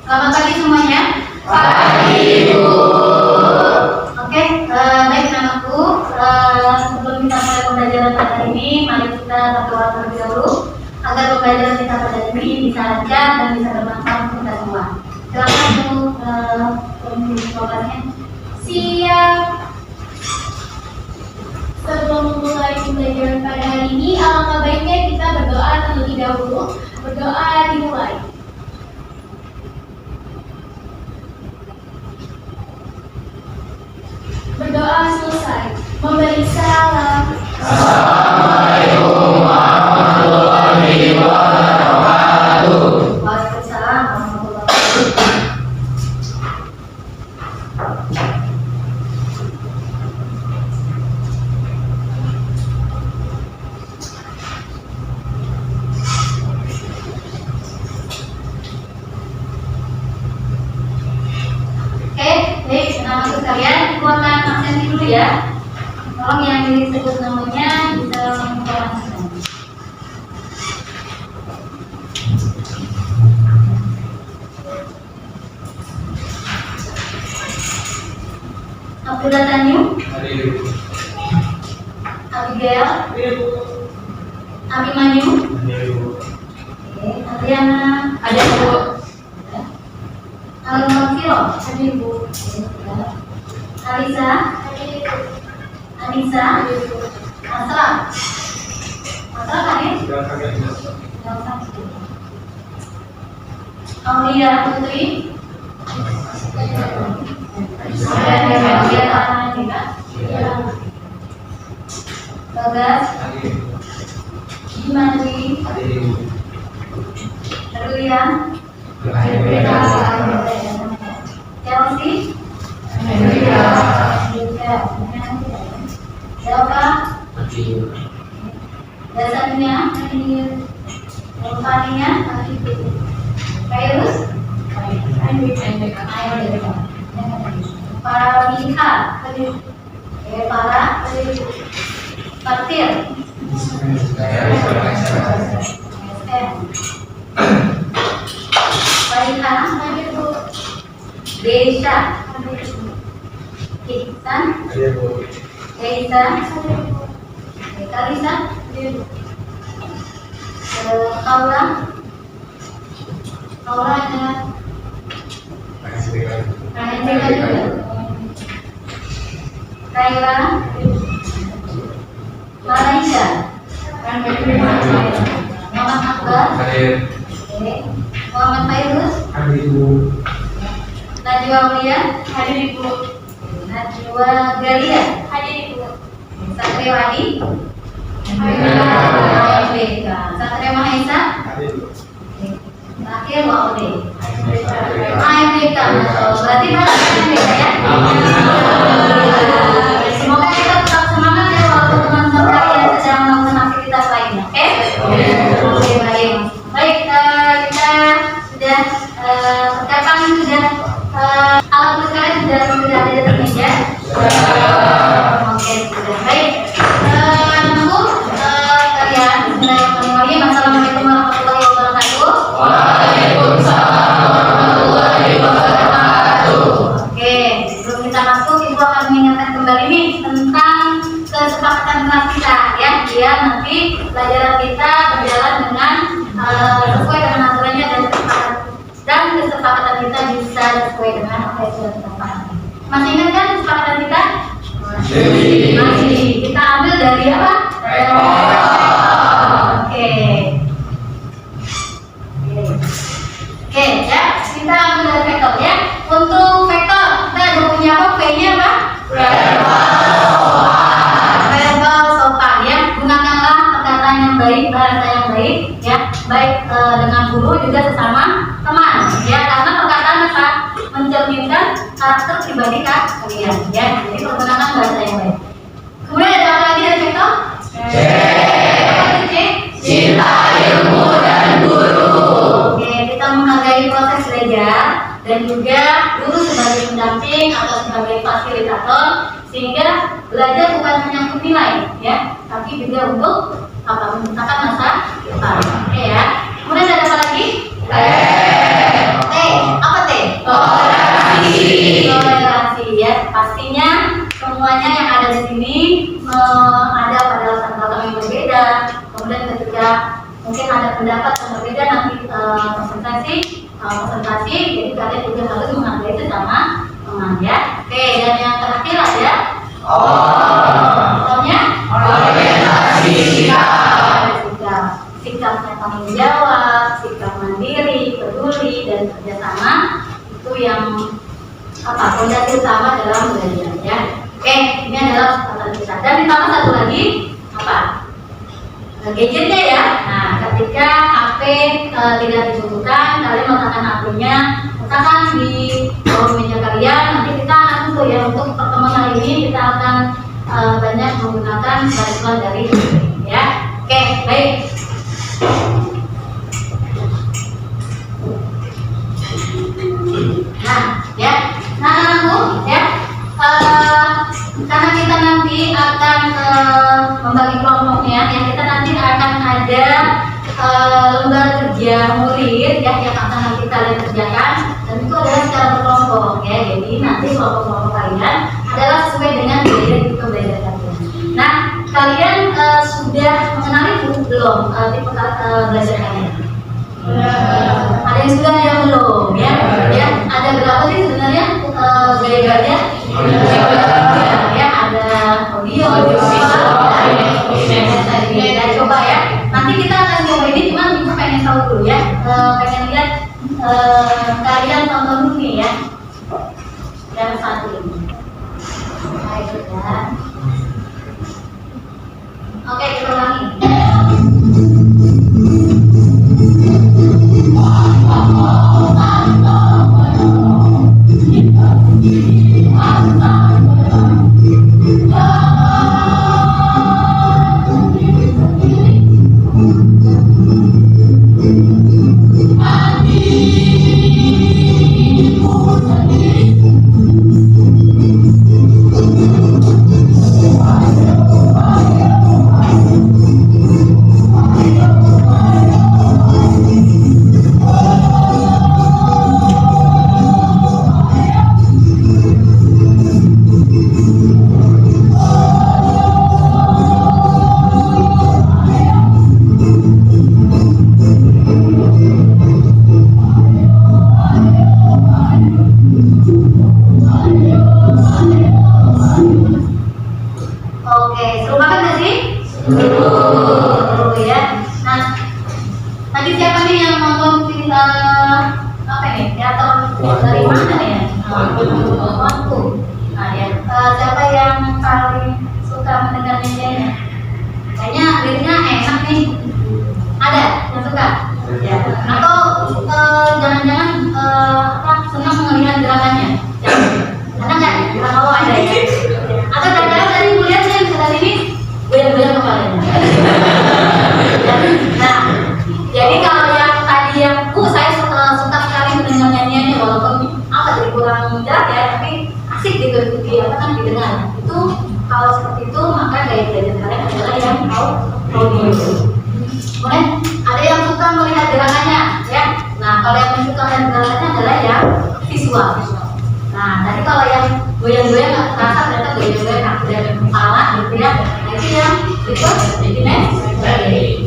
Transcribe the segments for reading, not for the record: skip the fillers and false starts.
Selamat pagi semuanya. Pagi, Ibu. Oke, baik anakku. Sebelum kita mulai pembelajaran pada hari ini, mari kita berdoa terlebih dahulu agar pembelajaran kita pada hari ini bisa lancar dan bisa bermanfaat untuk kita semua. Silakan untuk programnya. Siap. Sebelum memulai pembelajaran pada hari ini, alangkah baiknya kita berdoa terlebih dahulu. Berdoa dimulai. Berdoa selesai. Memberi salam. Assalamualaikum warahmatullahi wabarakatuh. Waalaikumsalam warahmatullahi wabarakatuh. Baik, nama sekalian, buatkan absensi dulu ya. Tolong yang disebut namanya bisa menginformasikan. Abdullah Tanyu, Abigail, Abimanyu, Adriana, ada Bu. Almarfiro, ada Ibu. Alisa, Anissa, Asra, Asra hadir? Aulia Putri, Bagas, Jimandri, Rulian, Chelsea, Delta, Dasarnya, Rupanya, Virus, para Mika, para Fatir, Farihana, Desha, Iksan, Desa, Kalisa, Kaula, ada Rahenda juga, Kaila, Malaysia, Muhammad Akbar, Muhammad Fairuz, Najwa Aulia, hadir Ibu. Najwa Galia, hadir Ibu. Satriwadi, Satria Mahesa, terakhir Waude. AMDK, berarti banyak AMDK ya. Semoga kita tetap semangat ya walaupun teman-teman kalian sedang melakukan aktivitas lainnya. Oke? Oke, baik. Baik, kita sudah persiapan sudah alat berkala sudah ada di meja. Oke, sudah baik. Menunggu kalian bismillahirrahmanirrahim. Assalamualaikum warahmatullahi wabarakatuh. Waalaikumsalam warahmatullahi wabarakatuh. Oke, sebelum kita masuk, Ibu akan mengingatkan kembali nih tentang kesepakatan kelas kita ya, biar nanti pelajaran kita berjalan dengan sesuai dengan aturannya dan kesepakatan kita bisa sesuai dengan apa yang sudah kita pahami. Masih ingat kan kesepakatan kita? Masih. Kita ambil dari apa? Oke. Oke ya, kita ambil dari vektor ya. Untuk vektor kita ada punya apa? V-nya apa? Verbal sopan ya. Gunakanlah perkataan yang baik, bahasa yang baik ya, baik dengan guru juga sesama teman ya, karena perkataan apa? Mencerminkan karakter pribadi kalian ya. Jadi menggunakan bahasa yang baik. Kemudian ada apa lagi dari vektor? Apa itu C? Cinta, ilmu, dan guru. Oke, kita menghargai proses belajar dan juga guru sebagai pendamping atau sebagai fasilitator, sehingga belajar bukan hanya untuk nilai ya, tapi juga untuk apa? Menciptakan masa depan. Oke ya. Kemudian ada apa lagi? Oke, apa Toleransi ya. Pastinya semuanya yang ada di sini ada pada latar belakang yang berbeda. Kemudian ketika mungkin ada pendapat yang berbeda nanti presentasi, jadi kalian juga harus menghargai itu sama teman ya. Oke, dan yang terakhir ada contohnya Orientasi sikap. Sikapnya tanggung jawab, sikap mandiri, peduli, dan kerjasama itu yang fondasi utama dalam belajar ya. Oke, ini adalah kesempatan kita. Dan ditambah satu lagi gadgetnya ya. Nah, ketika HP tidak dibutuhkan, kalian letakkan HP-nya, letakkan di bawah meja kalian. Nanti kita akan tuh ya, untuk pertemuan hari ini kita akan banyak menggunakan bantuan dari ya. Oke, baik. Nah, ya, karena kita nanti akan membagi kelompoknya, ya kita nanti akan ada lembar kerja murid ya yang akan nanti kalian kerjakan, dan itu adalah secara berkelompok ya. Jadi nanti kelompok-kelompok kalian adalah sesuai dengan gaya pembelajaran kalian. Nah, kalian sudah mengenali belum tipe belajar kalian? Ada yang sudah, ada yang belum ya? Ya, ada berapa sih sebenarnya gaya-gaya? Ya, ada audio, visual, ya, coba ya. Nanti kita akan coba ini, cuman ibu pengen tahu dulu ya, pengen lihat kalian tonton dulu nih ya. Yang satu ini. Baik ya. Oke, kita ulangi.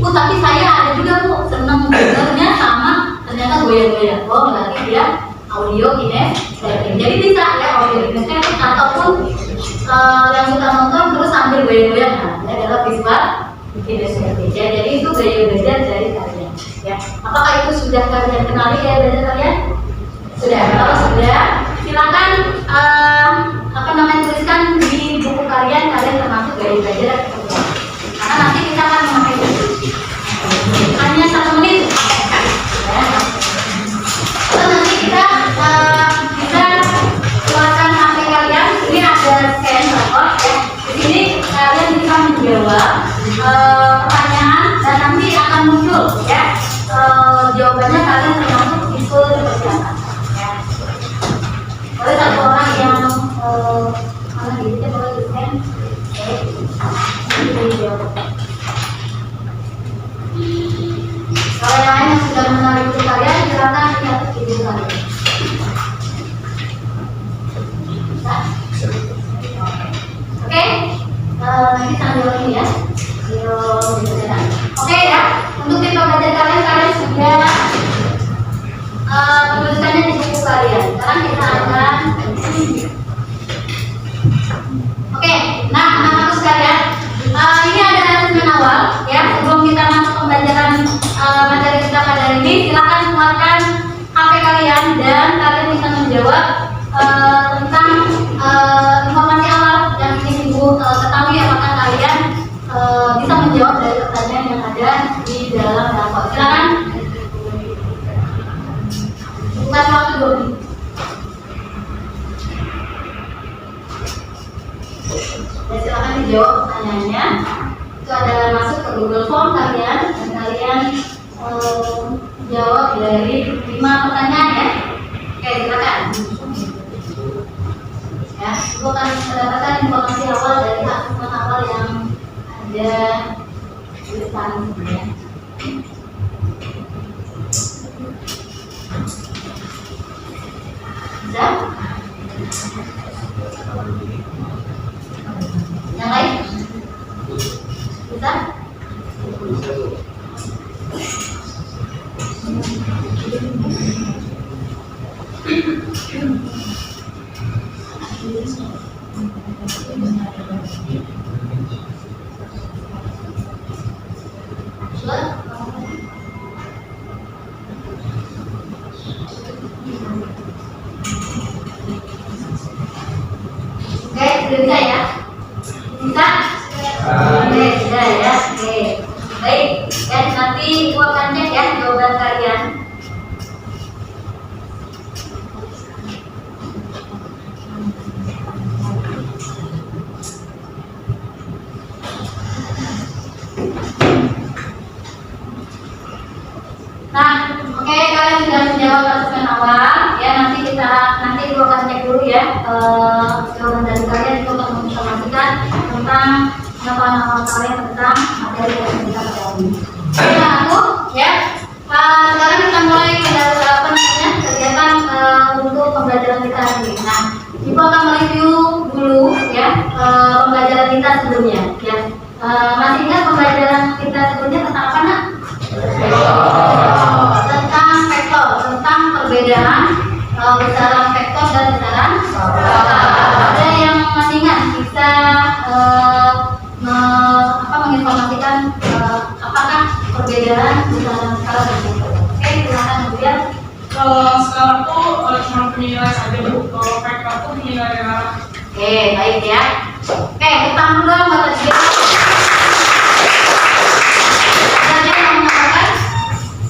Tapi saya ada juga Bu, seneng dengarnya sama ternyata goyang-goyang. Oh, berarti dia audio kinestetik. Jadi bisa ya audio kinestetik ataupun yang suka nonton terus sambil goyang-goyang. Nah, ini adalah visual kinestetik. Ya, jadi itu gaya belajar dari kalian. Ya, apakah itu sudah kalian kenali gaya belajar kalian? Sudah. Kalau sudah, silakan tuliskan di buku kalian termasuk gaya belajar. Karena nanti kita akan memakai itu. Hanya 1 menit. Ya. Lalu nanti kita bisa keluarkan HP kalian. Ini ada scan barcode ya. Di sini kalian bisa menjawab pertanyaan dan nanti akan muncul ya jawabannya kalian termasuk itu dipersiapkan. Ya. Boleh satu orang yang mana gitu boleh di scan. Kalau yang lain yang sudah menarik buku kalian, silakan lihat video kalian. kalian dan kalian bisa menjawab tentang informasi awal yang ingin Ibu ketahui. Apakah kalian bisa menjawab dari pertanyaan yang ada di dalam rapor? Silakan. Bukan waktu 2 menit. Ya, silakan dijawab pertanyaannya. Itu adalah masuk ke Google Form kalian dan kalian jawab dari 5 pertanyaan ya. Oke, silakan. Ya, Ibu akan mendapatkan informasi awal dari asesmen awal yang ada di depan ya. Bisa? Yang lain? Bisa? Oke, sudah bisa ya? Bisa? Oke, sudah ya. Oke, baik. Ya, nanti Ibu akan cek ya jawaban kalian. Nah, oke, kalian sudah menjawab asesmen awal ya. Nanti Ibu akan cek dulu ya jawaban dari kalian. Itu akan menginformasikan tentang pengetahuan awal kalian tentang materi yang kita pelajari. Oke, aku ya. Sekarang kita mulai kegiatan untuk pembelajaran kita hari ini. Nah, Ibu akan mereview dulu ya pembelajaran kita sebelumnya ya. Masih ingat pembelajaran kita sebelumnya tentang apa, Nak? Tentang vektor, tentang perbedaan besaran vektor dan besaran ada yang masih ingat bisa menginformasikan apakah perbedaan besaran skala dan vektor? Oke, silakan kemudian. Kalau skala tuh cuma penilai saja Bu, kalau vektor tuh penilai arah. Oke, baik ya. Oke, kita dulu Mbak Tadjia.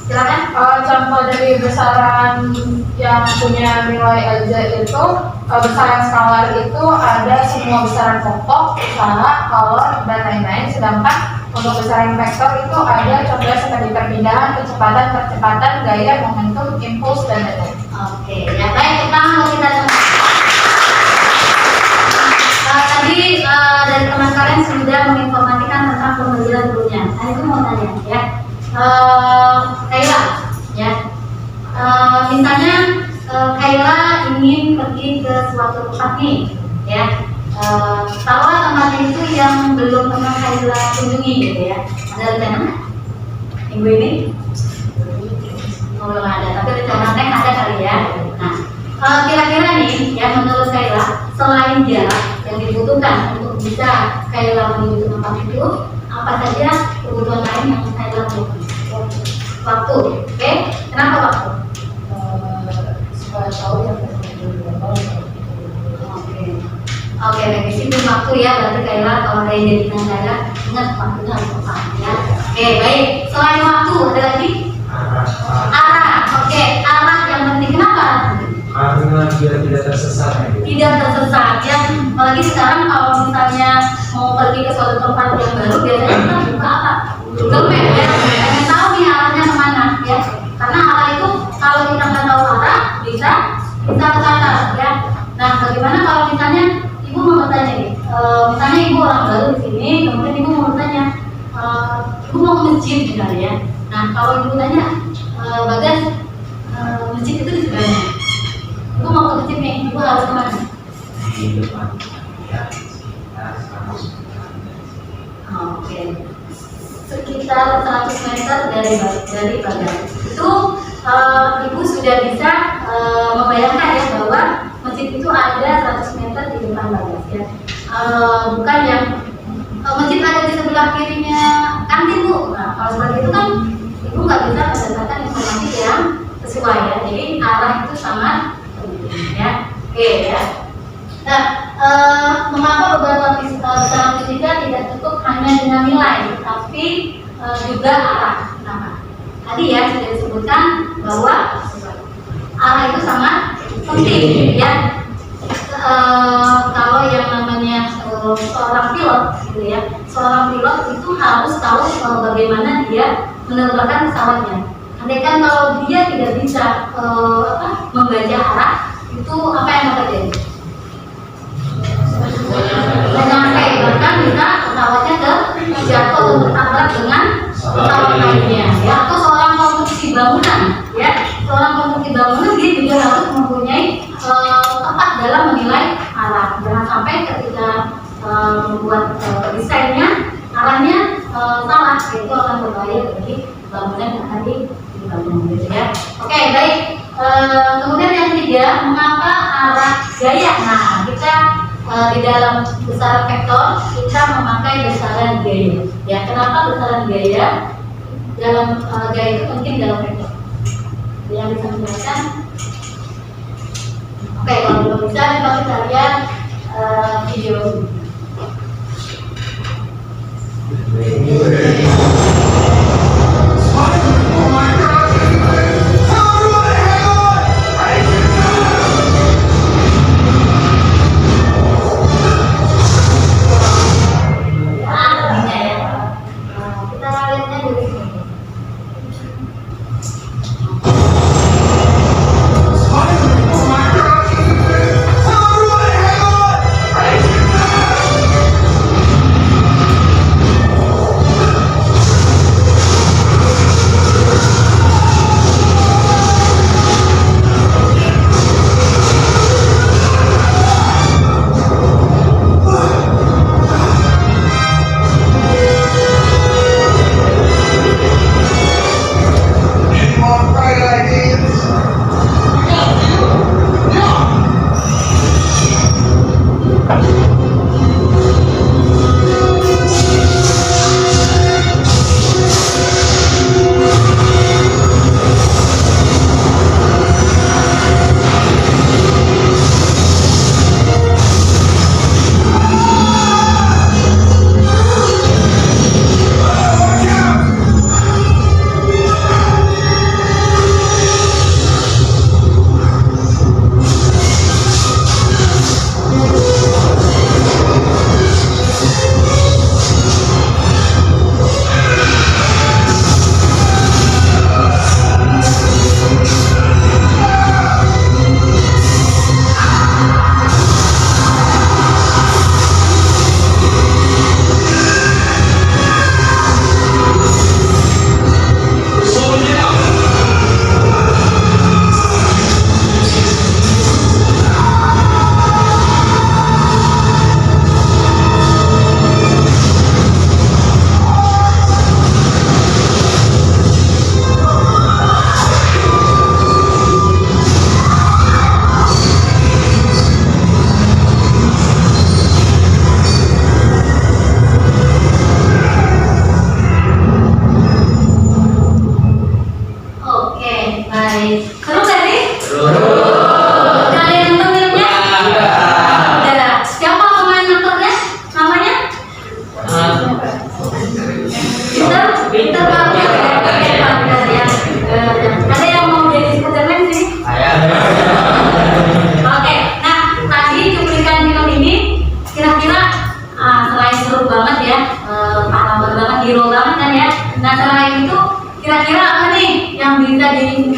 Silakan. Contoh dari besaran yang punya nilai alja itu, besaran skalar itu ada semua besaran pokok, skala, kolor, dan lain-lain. Sedangkan untuk besaran vektor itu ada contohnya seperti perpindahan, kecepatan, percepatan, gaya, momentum, impuls, dan lain-lain. Oke, ya baik, pertama kita tadi dari teman kalian sudah menginformasikan tentang pembelajaran sebelumnya. Nah, itu mau tanya ya. Kayla ya. Misalnya Kayla ingin pergi ke suatu tempat nih ya. Taruhlah tempatnya itu yang belum pernah Kayla kunjungi gitu ya. Ada rencana minggu ini? Belum ada, tapi rencana next ada kali ya. Nah, kira-kira nih ya menurut Kayla, selain jarak yang dibutuhkan untuk bisa Kayla menuju ke tempat itu, apa saja kebutuhan lain yang Kayla butuhkan? Waktu, oke? Kenapa waktu? Supaya tahu yang Oke, disiplin waktu ya, berarti Kayla kalau ada yang jadi Kayla ingat waktunya harus tepat ya. Oke, baik. Selain waktu ada lagi? Arah. Oke, arah yang penting kenapa? Karena dia tidak tersesat. Tidak tersesat ya. Apalagi sekarang kalau misalnya mau pergi ke suatu tempat yang baru, biasanya kita buka apa? Google Map ya. Pengen tahu nih arahnya kemana ya. Karena arah itu kalau kita nggak tahu arah bisa kesasar ya. Nah, bagaimana kalau misalnya Ibu mau bertanya nih, misalnya Ibu orang baru di sini, kemudian Ibu mau bertanya, Ibu mau ke masjid misalnya ya. Nah, kalau Ibu tanya, Bagas, masjid itu di sebelahnya. Ibu mau ke masjid nih, Ibu harus kemana? Di depan ya, sekitar 100 meter. Oke, sekitar 100 meter dari Bagas. Itu Ibu sudah bisa membayangkan ya bahwa masjid itu ada 100 meter di depan Bagas ya. Bukan yang masjid ada di sebelah kirinya kantin Bu. Nah, kalau seperti itu kan Ibu nggak bisa berdasarkan informasi yang sesuai ya. Jadi arah itu sangat penting ya. Oke ya. Nah, mengapa beberapa besaran fisika tidak cukup hanya dengan nilai, tapi juga arah? Kenapa? Tadi ya sudah disebutkan bahwa arah itu sangat penting ya. Kalau yang namanya seorang pilot gitu ya, seorang pilot itu harus tahu bagaimana dia menerbangkan pesawatnya. Andaikan kalau dia tidak bisa membaca arah, itu apa yang akan terjadi? Sampai bahkan bisa pesawatnya jatuh atau bertabrak dengan pesawat lainnya ya. Atau seorang konstruksi bangunan ya, seorang konstruksi bangunan dia juga harus mempunyai tepat dalam menilai arah. Jangan sampai ketika membuat desainnya arahnya salah, itu akan berbahaya bagi bangunan yang akan dibangun gitu ya. Oke, baik. Kemudian yang ketiga, mengapa arah gaya? Nah, kita di dalam besaran vektor kita memakai besaran gaya. Ya, kenapa besaran gaya? Dalam gaya itu penting dalam vektor. Yang bisa menjelaskan? Oke, kalau belum bisa, coba kita lihat video.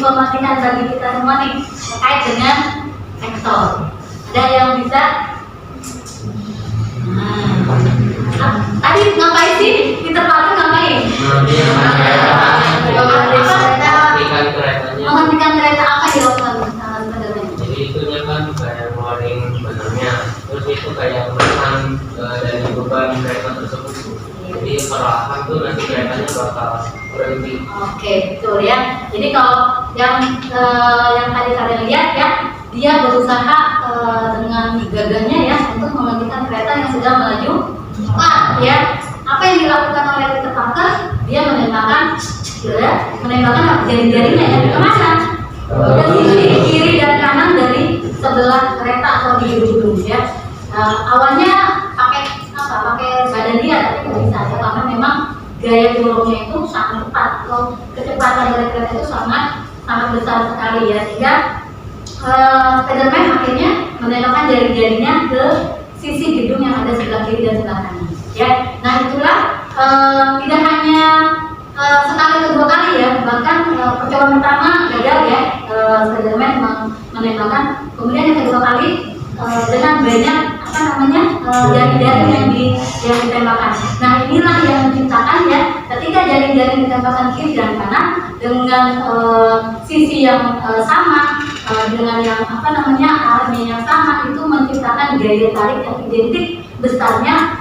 Informasikan bagi kita semua nih terkait dengan vektor. Ada yang bisa? Tadi ngapain sih? Peter Parker ngapain? Menghentikan kereta apa dilakukan? Jadi itunya kan kayak ngeluarin benernya, terus itu kayak menekan dari beban kereta tersebut. Jadi perlahan tuh nanti keretanya bakal berhenti. Oke, betul ya. Jadi kalau yang tadi kalian lihat ya, dia berusaha dengan gagahnya ya untuk menghentikan kereta yang sedang melaju cepat ya. Apa yang dilakukan oleh Peter Parker? Dia menembakkan jari-jarinya ya kemana? ke sisi kiri dan kanan dari sebelah kereta atau di gedung ya. Awalnya pakai apa? Pakai badan dia, tapi nggak bisa ya, karena memang gaya dorongnya itu sangat cepat atau kecepatan dari kereta itu sangat besar sekali ya, sehingga Spiderman akhirnya menembakkan jari-jarinya ke sisi gedung yang ada sebelah kiri dan sebelah kanan ya. Nah itulah tidak hanya sekali atau dua kali ya, bahkan percobaan pertama gagal ya, Spiderman menembakkan, kemudian yang kedua kali dengan banyak apa namanya jari-jari yang ditembakkan. Nah inilah yang menciptakan ya, ketika jari-jari ditembakkan kiri dan kanan dengan sisi yang sama, dengan yang apa namanya arahnya yang sama, itu menciptakan gaya tarik yang identik besarnya,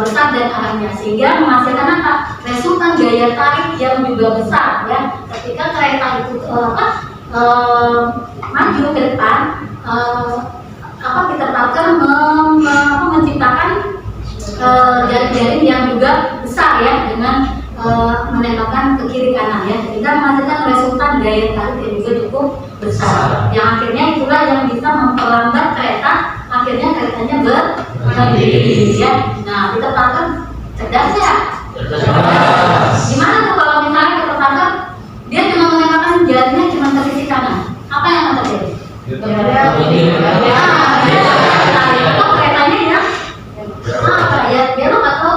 besar dan arahnya, sehingga menghasilkan apa? Resultan gaya tarik yang juga besar ya. Ketika kereta itu maju ke depan, Peter Parker menciptakan jari-jari yang juga besar ya, dengan menembakkan ke kiri kanan ya, sehingga menghasilkan resultan gaya tarik yang juga cukup besar. Yang akhirnya itulah yang bisa memperlambat kereta, akhirnya keretanya berdiri ya. Nah, Peter Parker cerdas ya. Gimana tuh kalau misalnya Peter Parker dia cuma menembakkan jarinya cuma ke sisi kanan, apa yang akan terjadi? Keretanya ya belok atau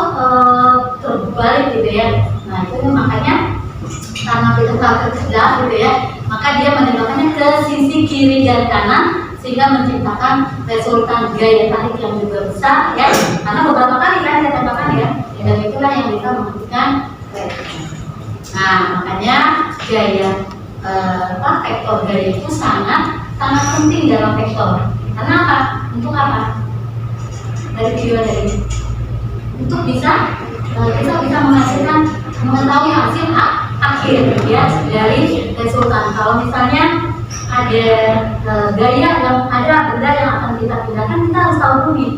terbalik gitu ya. Nah itu makanya karena Peter Parker cerdas gitu ya, maka dia menembakkannya ke sisi kiri dan kanan, sehingga menciptakan resultan gaya tarik yang juga besar ya, karena beberapa kali kan dia tembakkan ya, dan itulah yang bisa menghentikan kereta. Nah makanya gaya vektor gaya itu sangat penting dalam vektor. Karena apa? Untuk apa? Dari video tadi, untuk bisa mengetahui hasil akhir ya dari resultan. Kalau misalnya ada gaya yang ada benda yang akan kita pindahkan, kita harus tahu dulu nih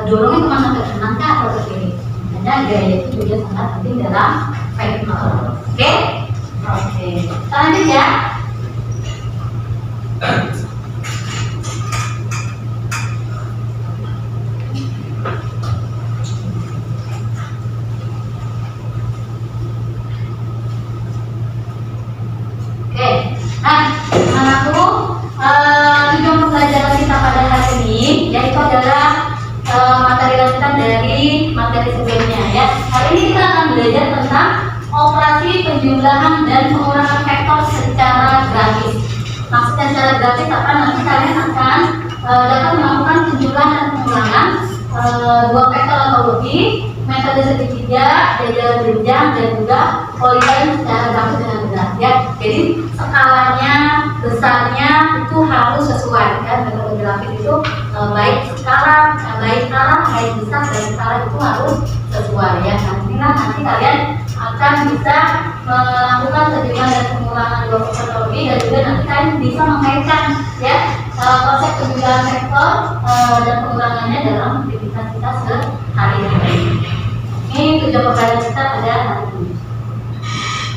dorongnya kemana, ke kanan atau ke kiri. Karena gaya itu juga sangat penting dalam vektor. Oke? Lanjut ya. Tujuan pembelajaran kita pada hari ini yaitu adalah materi lanjutan dari materi sebelumnya ya. Hari ini kita akan belajar tentang operasi penjumlahan dan pengurangan vektor secara grafis. Maksudnya secara grafis apa? Nanti kalian akan dapat melakukan penjumlahan dan pengurangan dua vektor atau lebih, metode segitiga, jajaran jenjang, dan juga poligon secara grafis dengan benar ya. Jadi skalanya, besarnya itu harus sesuai kan. Metode grafis itu baik skala, baik arah, baik besar, baik skala itu harus sesuai ya. Nanti kalian akan bisa melakukan penjumlahan dan pengurangan dua vektor atau lebih, dan juga nanti kalian bisa mengaitkan ya konsep penjumlahan vektor dan pengurangannya dalam aktivitas kita sehari-hari. Ini tujuan pembelajaran kita pada hari ini.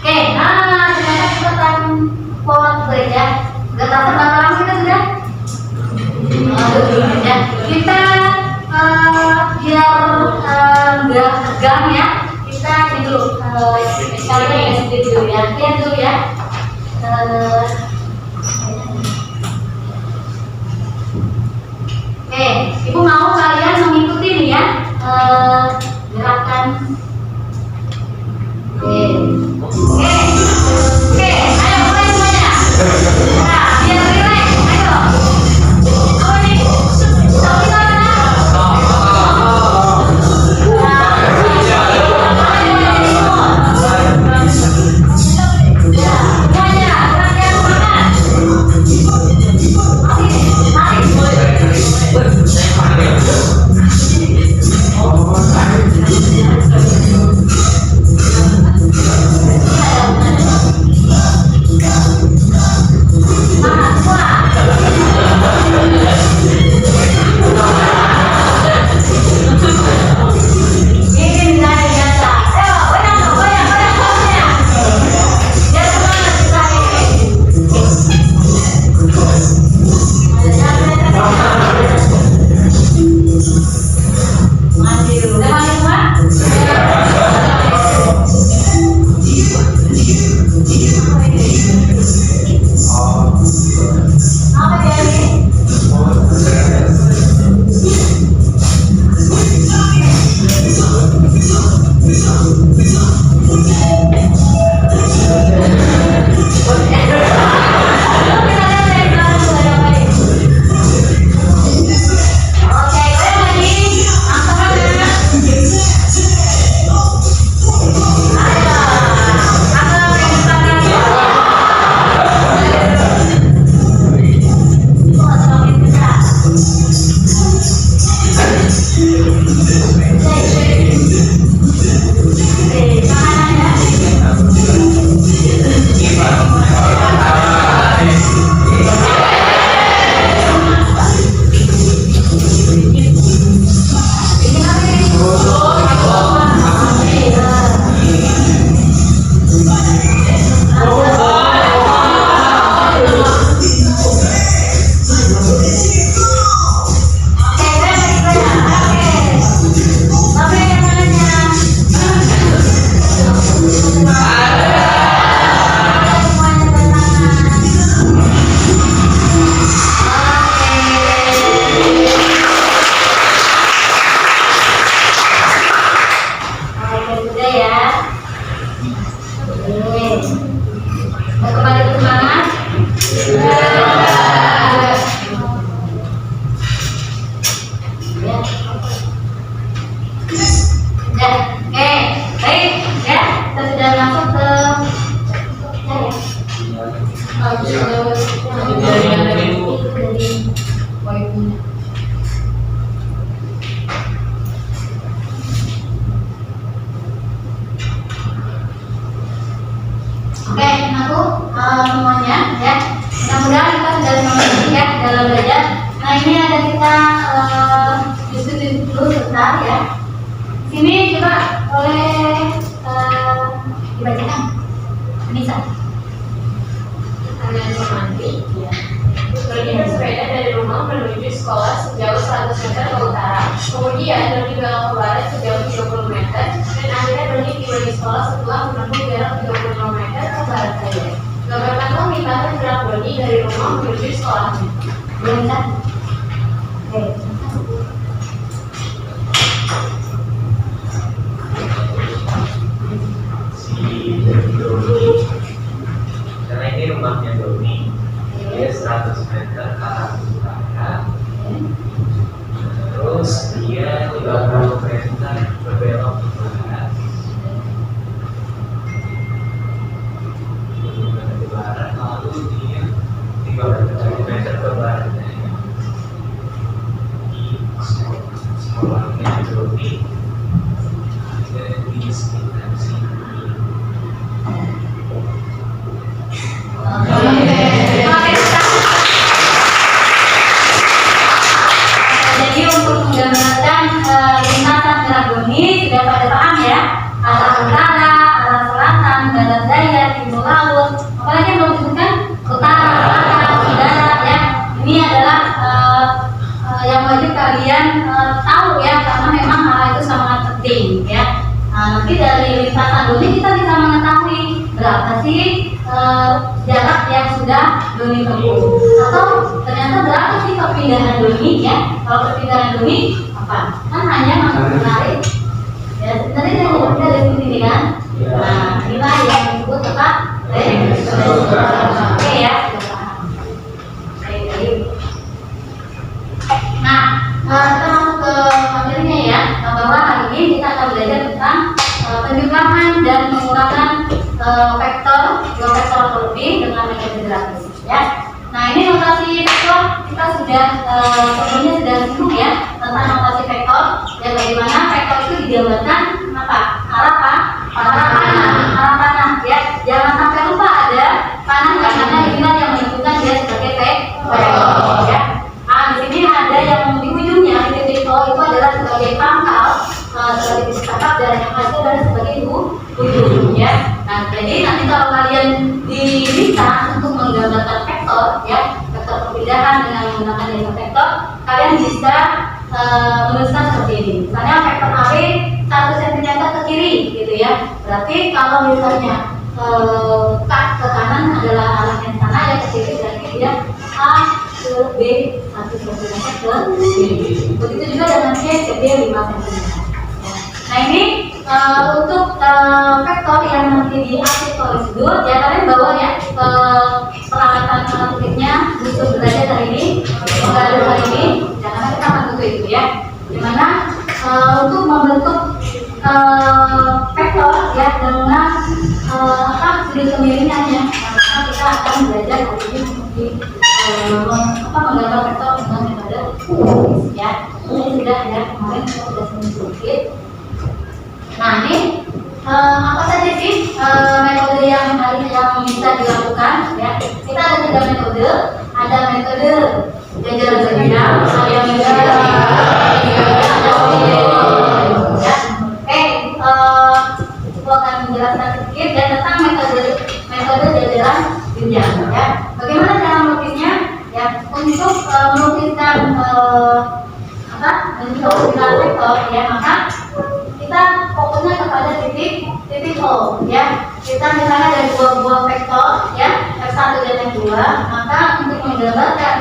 Oke, nah ternyata kita akan forward slide ya. Sudah tahu berapa lama kita sudah? Ya. Kita biar nggak tegang ya, kita ini dulu sekalian SD dulu ya. Lihat dulu ya. Oke, Ibu mau kalian mengikuti nih ya gerakan. Oke, ayo mulai semuanya. Nah, biar relax, ayo. Apa nih? Tapi semuanya, gerakan semuanya ya. Mudah-mudahan kita sudah mengerti ya dalam belajar. Nah ini ada kita diskusi dulu sebentar ya. Sini coba boleh dibacakan. Bisa. Kalian mengerti? Ya. Doni bersepeda dari rumah menuju sekolah sejauh 100 meter ke utara. Kemudian Doni belok ke barat sejauh 30 meter dan akhirnya Doni tiba di sekolah setelah menempuh jarak 35 meter ke barat saja. Gambarkan lintasan gerak Doni dari rumah menuju sekolahnya. Belum bisa? Oke. Si Doni, karena ini rumahnya Doni, dia 100 meter ke arah utara, terus dia 30 meter berbelok ke barat, ke barat, lalu dia 30 meter ke barat. Sekolahnya Doni ada di sekitar sini. Jadi untuk menggambarkan lintasan gerak Doni sudah pada paham ya, arah utara, arah selatan, barat daya, timur laut, apalagi yang belum disebutkan utara, selatan, barat ya. Ini adalah yang wajib kalian tahu ya, karena memang hal itu sangat penting ya. Nanti dari lintasan Doni kita bisa mengetahui berapa sih jarak yang sudah Doni tempuh, atau ternyata berapa sih perpindahan Doni ya. Kalau perpindahan Doni apa? Kan hanya masuk menarik ya, sebenarnya yang berbeda dari sini kan. Nah inilah yang disebut tetap oke ya, sudah paham. Baik. Nah kita masuk ke materinya ya, bahwa hari ini kita akan belajar tentang penjumlahan dan pengurangan vektor, dua vektor atau lebih dengan metode grafis ya. Nah ini notasi vektor kita sudah sebelumnya sudah singgung ya tentang notasi vektor ya, bagaimana vektor itu digambarkan apa? Arah panah ya. Jangan sampai lupa ada panah karena inilah yang menentukan dia sebagai vektor ya. Nah di sini ada yang di ujungnya di titik O itu adalah sebagai pangkal, sebagai titik tangkap, dan yang hasil adalah sebagai ujung ya. Nah jadi nanti kalau kalian diminta untuk menggambarkan vektor ya, vektor perpindahan dengan menggunakan jasa vektor, kalian bisa menuliskan seperti ini. Misalnya vektor AB 1 cm ke kiri gitu ya. Berarti kalau misalnya ke kanan adalah arahnya sana ya, ke kiri berarti dia A ke B 1 cm ke kiri. Begitu juga dengan C ke B 5 cm. Nah ini untuk vektor yang nanti diaplik prosedur ya, kalian bawa ya peralatan titiknya, butuh derajat hari ini, penggaris hari ini, jangan kita akan butuh itu ya. Dimana untuk membentuk vektor ya dengan sudut kemiringannya, maka kita akan belajar hari ini menggambar vektor dengan metode ya. Ini sudah ya, kemarin kita sudah sedikit. Nah ini apa saja sih metode yang bisa dilakukan ya? Kita ada 3 metode. Ada metode jajaran sekitar, ada yang ada ya. Aku akan menjelaskan sedikit dan tentang metode jajaran jenjang ya. Bagaimana cara melukisnya? Ya, untuk melukiskan melukiskan vektor ya, maka kita fokusnya kepada titik O ya. Kita misalnya ada dua buah vektor ya, F1 dan F2, maka untuk menggambarkan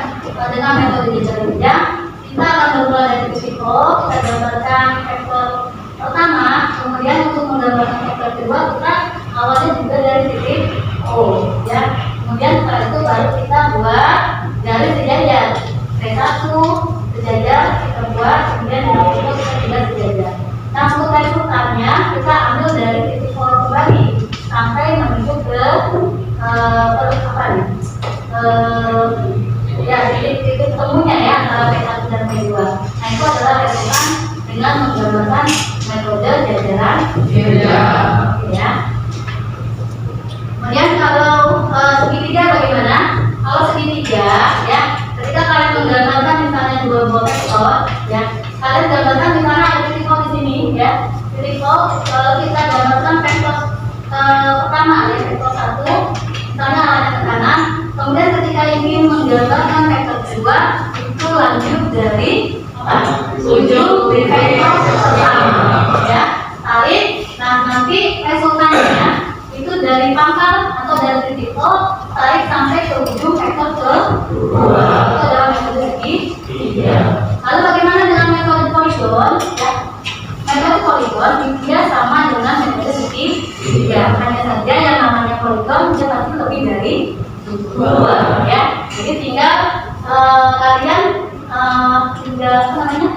dengan metode jajaran jenjang, kita akan bermula dari titik O, kita gambarkan vektor pertama, kemudian untuk menggambarkan vektor kedua kita awalnya juga dari titik O ya. Kemudian setelah itu baru kita buat garis sejajar, P1 sejajar kita buat, kemudian dari itu kita juga sejajar. Nah untuk garis putarnya kita ambil dari titik O kembali sampai menuju ke titik temunya ya antara P1 dan P2. Nah itu adalah relevan dengan menggambarkan metode jajaran jenjang ya. Kemudian kalau resultannya itu dari pangkal atau dari titik O tarik sampai ke ujung vektor ke dua. Itu adalah metode segitiga. Lalu bagaimana dengan metode poligon? Ya, metode poligon dia sama dengan metode segitiga. Hanya saja yang namanya poligon dia pasti lebih dari dua, ya. Jadi tinggal kalian tinggal apa namanya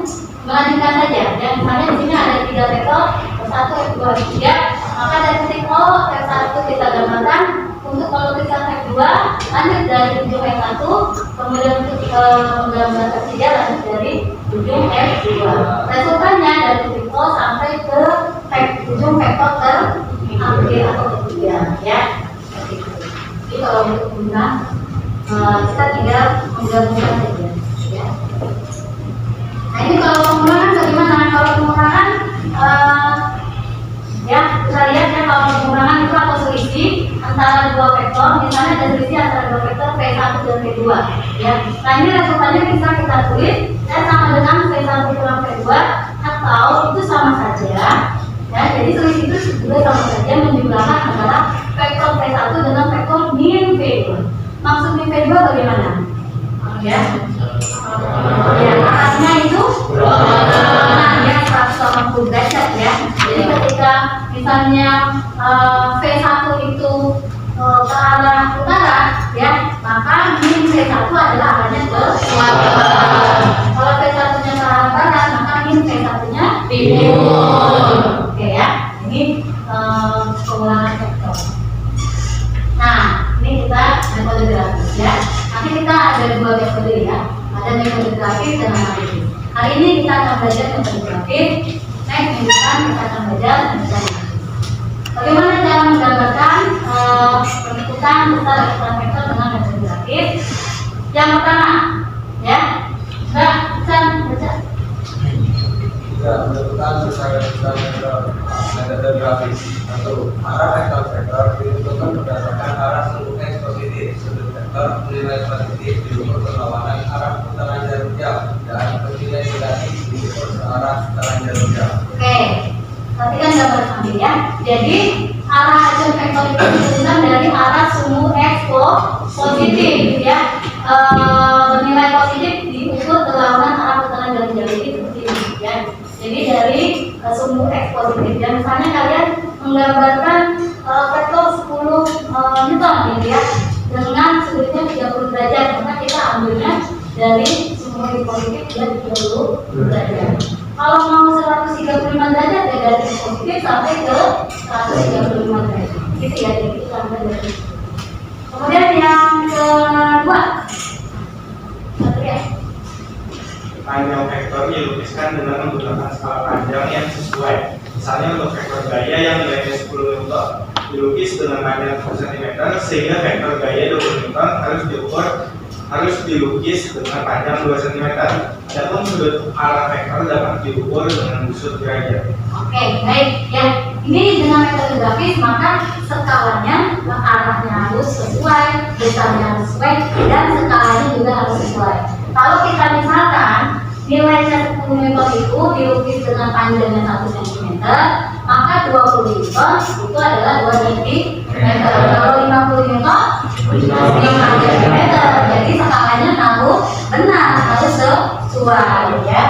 melanjutkan saja. Ya, misalnya di sini ada 3 vektor, F1, F2, F3, maka dari titik O F1 kita gambarkan. Untuk melukiskan F2 lanjut dari ujung F1, kemudian untuk menggambar F3 lanjut dari ujung F2. Resultannya dari titik O sampai ke ujung vektor terakhir atau ketiga, ya. Jadi kalau untuk penggunaan kita tinggal menggabungkan saja, ya. Nah ini kalau pengurangan bagaimana? Kalau pengurangan ya kita lihat ya, kalau pengurangan itu atau selisih antara dua vektor, misalnya ada selisih antara dua vektor V1 dan V2, ya. Nah ini resultannya bisa kita tulis sama dengan V1 kurang V2 atau itu sama saja, ya. Jadi selisih itu juga sama saja menjumlahkan antara vektor V1 dengan vektor min V2. Maksud min V2 bagaimana? Ya, ya arahnya itu ya 180 derajat, ya. Jadi ketika misalnya V1 itu ke arah utara, ya, maka min V1 adalah arahnya ke selatan. Kalau V1 nya ke arah barat, maka min V1 nya timur. Oke, ya. Ini pengulangan vektor. Nah, ini kita metode grafis, ya. Nanti kita ada 2 metode, ya. Ada metode grafis dan analisis. Hari ini kita akan belajar metode grafis. Next minggu depan kita akan belajar metode analisis. Bagaimana cara menggambarkan bentukan besar ukuran vektor dengan metode grafis? Yang pertama, ya, Mbak, bisa baca? Ya, menentukan besar ukuran vektor metode grafis. Satu, arah vektor ditentukan berdasarkan arah seluruh x positif sudut vektor nilai positif diukur berlawanan arah putaran jarum jam dan bernilai negatif diukur searah putaran jarum jam. Oke, perhatikan gambar sambil, ya. Jadi arah action vektor itu ditentukan dari arah sumbu x positif, ya. Bernilai positif diukur berlawanan arah putaran jarum jam ini seperti ini, ya. Jadi dari sumbu x positif, dan misalnya kalian menggambarkan vektor 10 Newton, gitu, ya, dengan sudutnya 30 derajat, maka kita ambilnya dari sumbu x positif dia 30 derajat. Kalau mau 135 derajat, ya dari x positif sampai ke 135 derajat, gitu, ya. Jadi kita ambil dari itu. Kemudian yang kedua, panjang vektor dilukiskan dengan menggunakan skala panjang yang sesuai. Misalnya untuk vektor gaya yang nilainya 10 Newton dilukis dengan panjang 10 cm, sehingga vektor gaya 20 Newton harus dilukis dengan panjang 2 cm. Adapun sudut arah vektor dapat diukur dengan busur derajat. Oke, baik, ya. Ini dengan metode grafis, maka skalanya, arahnya harus sesuai, besarnya harus sesuai, dan skalanya juga harus sesuai. Kalau kita misalkan nilainya 10 Newton itu dilukis dengan panjangnya 1 cm, maka 20 Newton itu adalah 2 cm. Kalau 50 Newton 5 cm. Jadi skalanya harus benar, harus sesuai, ya.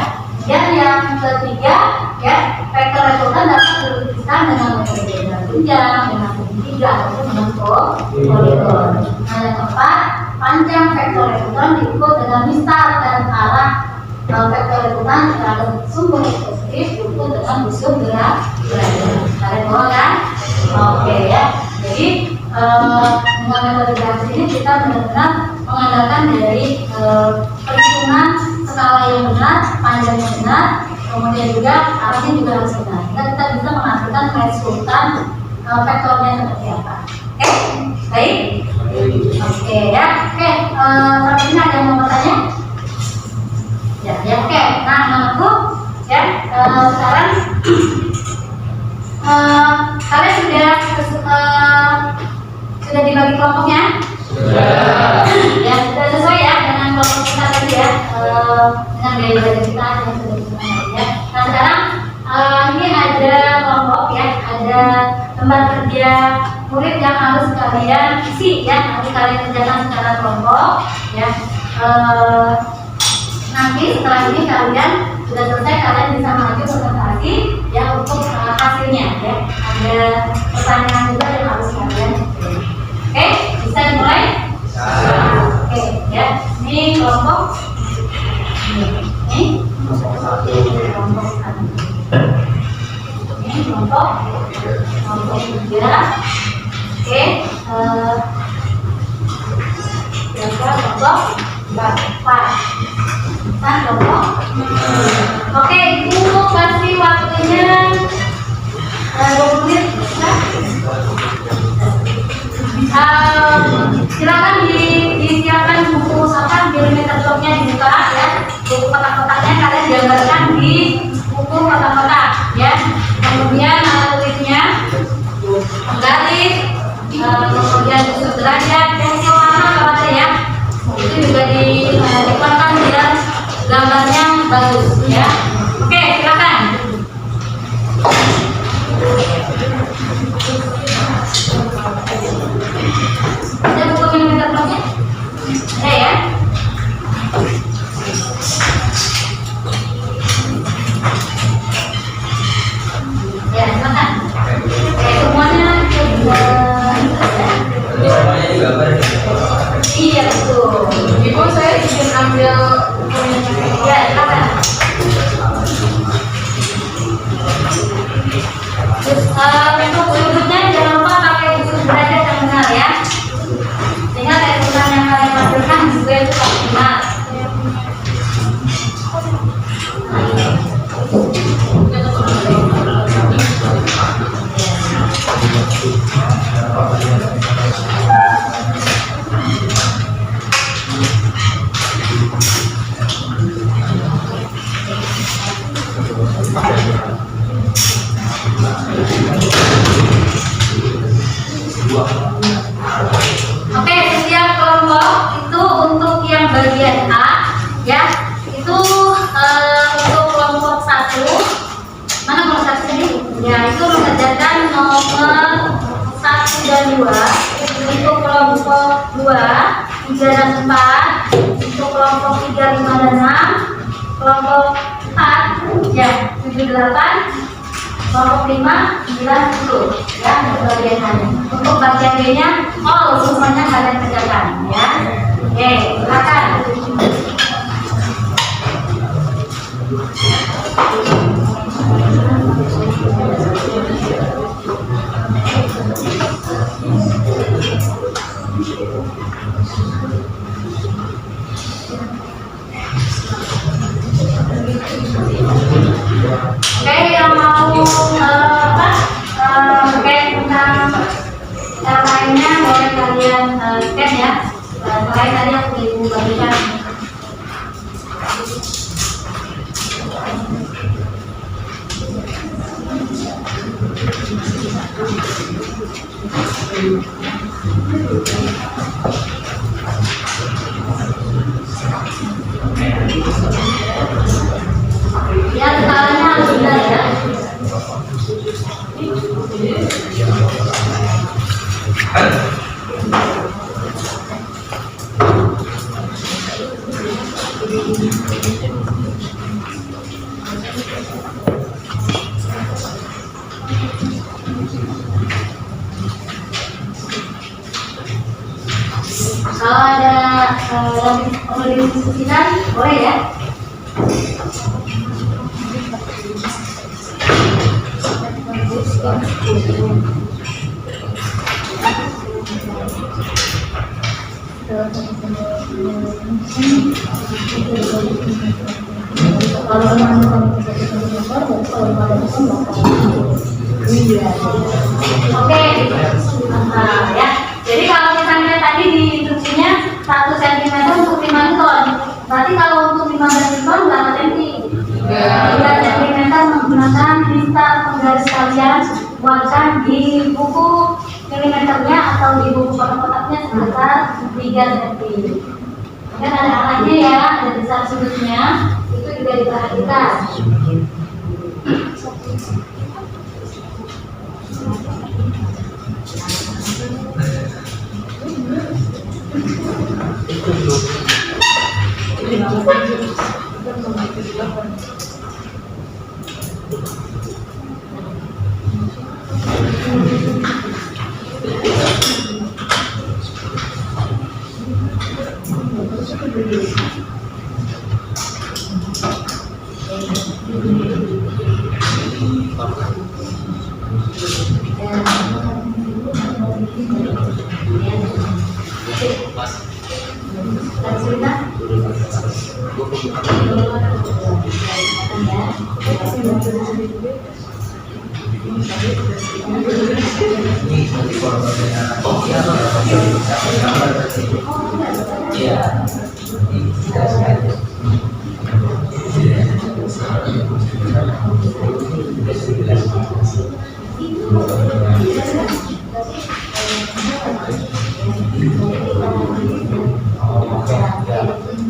Dan yang ketiga, ya, vektor resultan dapat dilukiskan dengan metode jenjang, dengan segitiga, ataupun dengan poligon. Nah, yang keempat, panjang vektor resultan diukur dengan mistar dan arah vektor resultan terhadap sumbu x positif diukur dengan busur derajat. Kalian tahu kan? Oke, ya. Jadi dengan metode grafis ini kita benar-benar mengandalkan dari perhitungan skala yang benar, panjangnya benar, kemudian juga arahnya juga harus benar. Sehingga kita bisa menghasilkan resultan vektornya seperti apa. Oke, baik. Oke, ya. Oke, sampai ini ada yang mau bertanya? Ya, ya. Oke. Nah, menurutku, ya, sekarang kalian sudah dibagi kelompoknya? Ya, sudah sesuai, ya, dengan kelompok kita tadi, ya, dengan gaya belajar kita yang sudah disebutkan tadi, ya. Nah, sekarang ini ada kelompok, ya, ada lembar beban kerja murid yang harus kalian isi ya, nanti kalian kerjakan secara kelompok ya. Nanti setelah ini kalian sudah selesai, kalian bisa maju presentasi ya untuk hasilnya ya. Ada pertanyaan juga yang harus kalian. Oke, bisa dimulai? Oke ya, ini kelompok ini kelompok satu. Ini kelompok tiga. Oke, kelompok empat. Kan kelompok. Oke, ibu kasih waktunya 20 menit. Silakan disiapkan buku milimeter bloknya dibuka ya. Buku kotak-kotaknya kalian gambarkan di buku kotak-kotak ya. Kemudian tulisnya penggaris, kemudian kusur derajat, pensil warna apa aja ya. Itu juga dikeluarkan biar gambarnya bagus ya. Oke, silakan. Ada buku milimeter bloknya? Ada ya? Ya, silakan. Semuanya iya betul. Ibu, saya izin ambil bukunya. Ya, silakan. Untuk berikutnya jangan lupa pakai kusur derajat yang benar ya. Sehingga tulisan yang kalian tampilkan juga itu optimal. Oke, setiap kelompok itu untuk yang bagian A ya, itu untuk kelompok 1. Mana kelompok 1 ini? Ya, itu mengerjakan nomor 1 dan 2. Untuk kelompok 2, 3 dan 4. Untuk kelompok 3, 5 dan 6. Kelompok 4 ya, 7, 8. Kelompok 5, 9, 10 ya, untuk bagian A. Untuk bagian B nya semuanya kalian kerjakan ya. Oke, silakan. Oke, yang mau scan tentang lainnya boleh kalian scan ya. Selain tadi aku ibu bagikan. Ya, skalanya harus benar ya. Kalau ada mau didiskusikan boleh ya. Oke, ya. Jadi kalau misalnya tadi di instruksinya 1 cm untuk 5 ton, berarti kalau untuk 15 ton berapa cm? 3 cm menggunakan tinta penggaris kalian buatkan di buku milimeternya atau di buku kotak-kotaknya sebesar 3 cm. Dan ada alatnya ya, ada besar sudutnya, itu juga diperhatikan.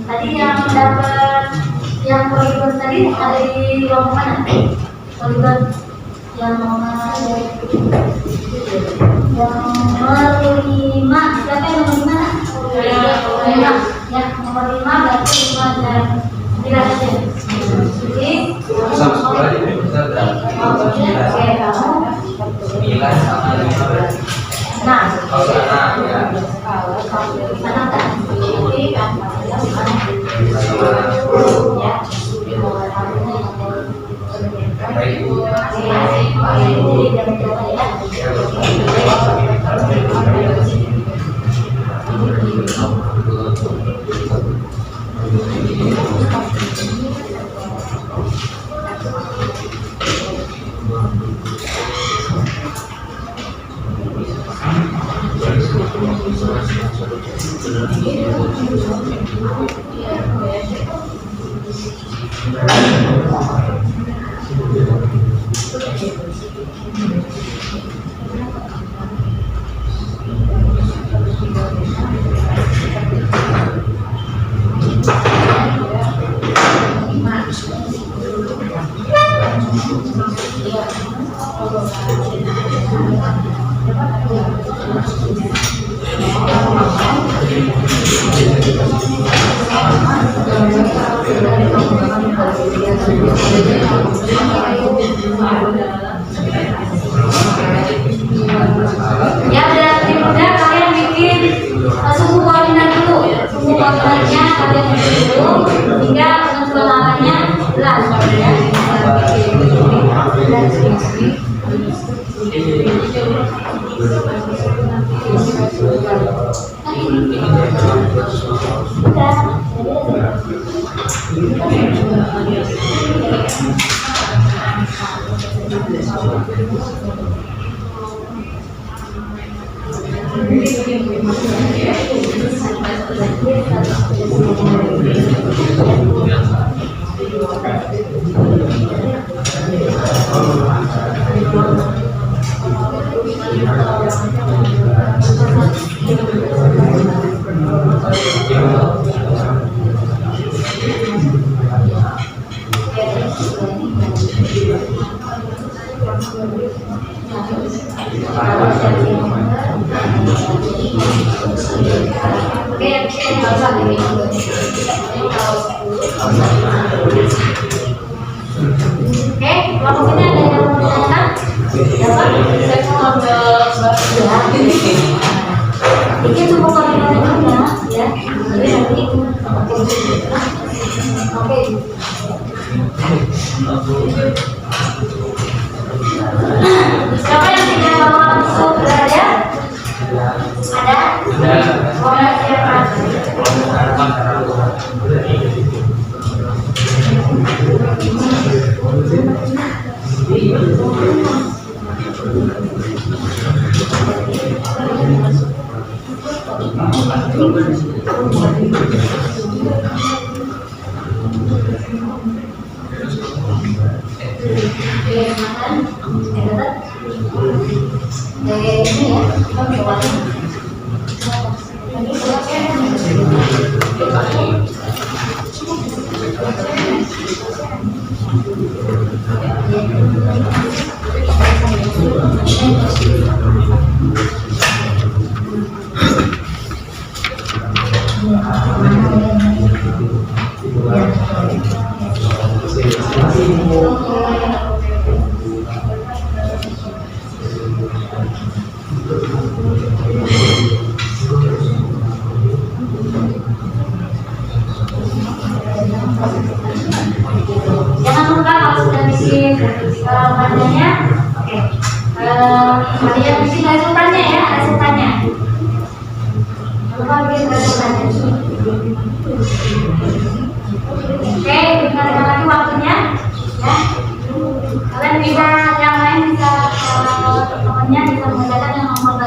Tadi yang dapat yang poligon tadi ada di ruang mana? Poligon yang nomor 5, siapa yang nomor 5? Ya, nomor 5 berarti 5 dan 9 saja. Jadi, Sama sekolah ini bisa oke, kamu. 9 sama 5 berarti. Nah, Kalau anak ya mana kan? Jadi, kan, ya. Ya, berarti mudah kalian bikin suhu koordinat dulu. Suhu koordinatnya kalian bikin dulu hingga penentuan jelas ya. Oke, kelompok ini ada yang mau ditanyakan? Bikin suhu koordinatnya ya. Jadi nanti oke. Siapa yang tidak bawa suhu derajat? Ada? Bawa siapa?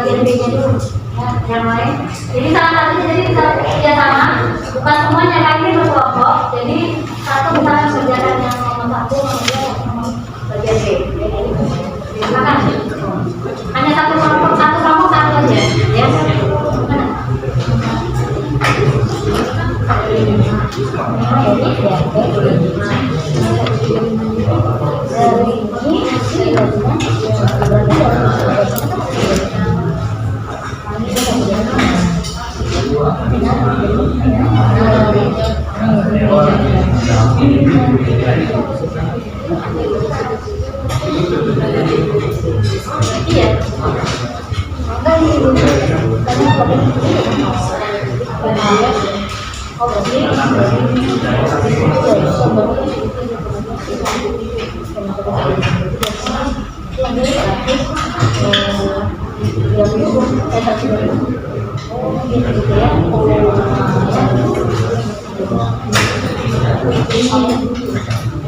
bagian B-nya dulu. Ya, yang lain. Jadi salah satu jadi bisa kerja sama, bukan semuanya kami berkelompok. Jadi satu bisa kerjakan yang nomor satu, nomor bagian B. Silakan. Hanya satu kelompok satu aja. Ya.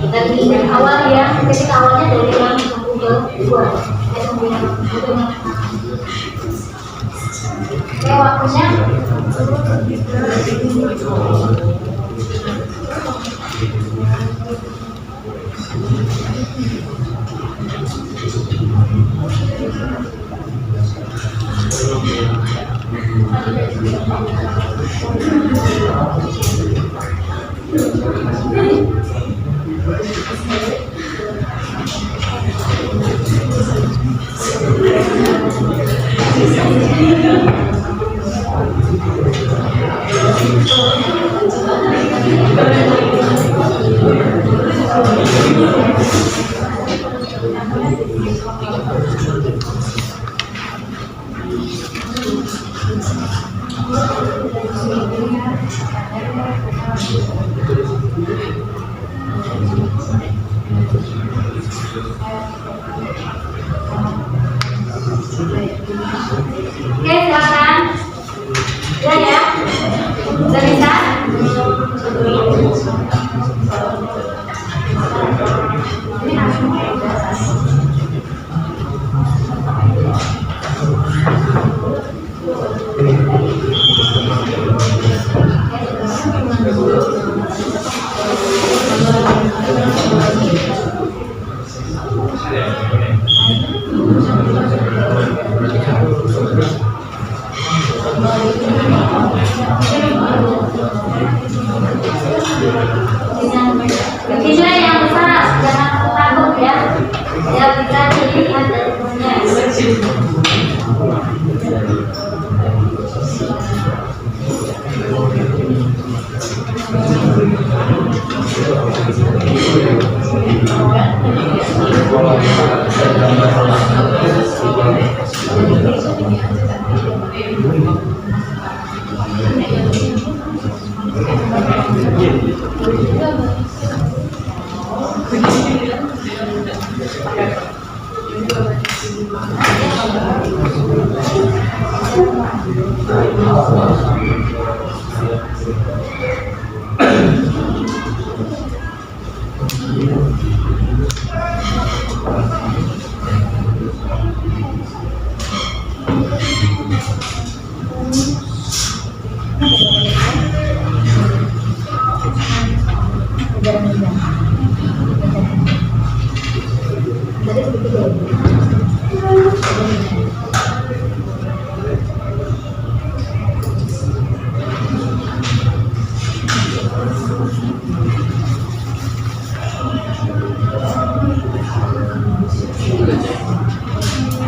Dari awal ya, ketika awalnya dari yang Google oke, waktunya oke, silakan. Ya. Sudah bisa? Bikinnya yang besar, jangan takut ya. Ya bisa dilihat dari temennya.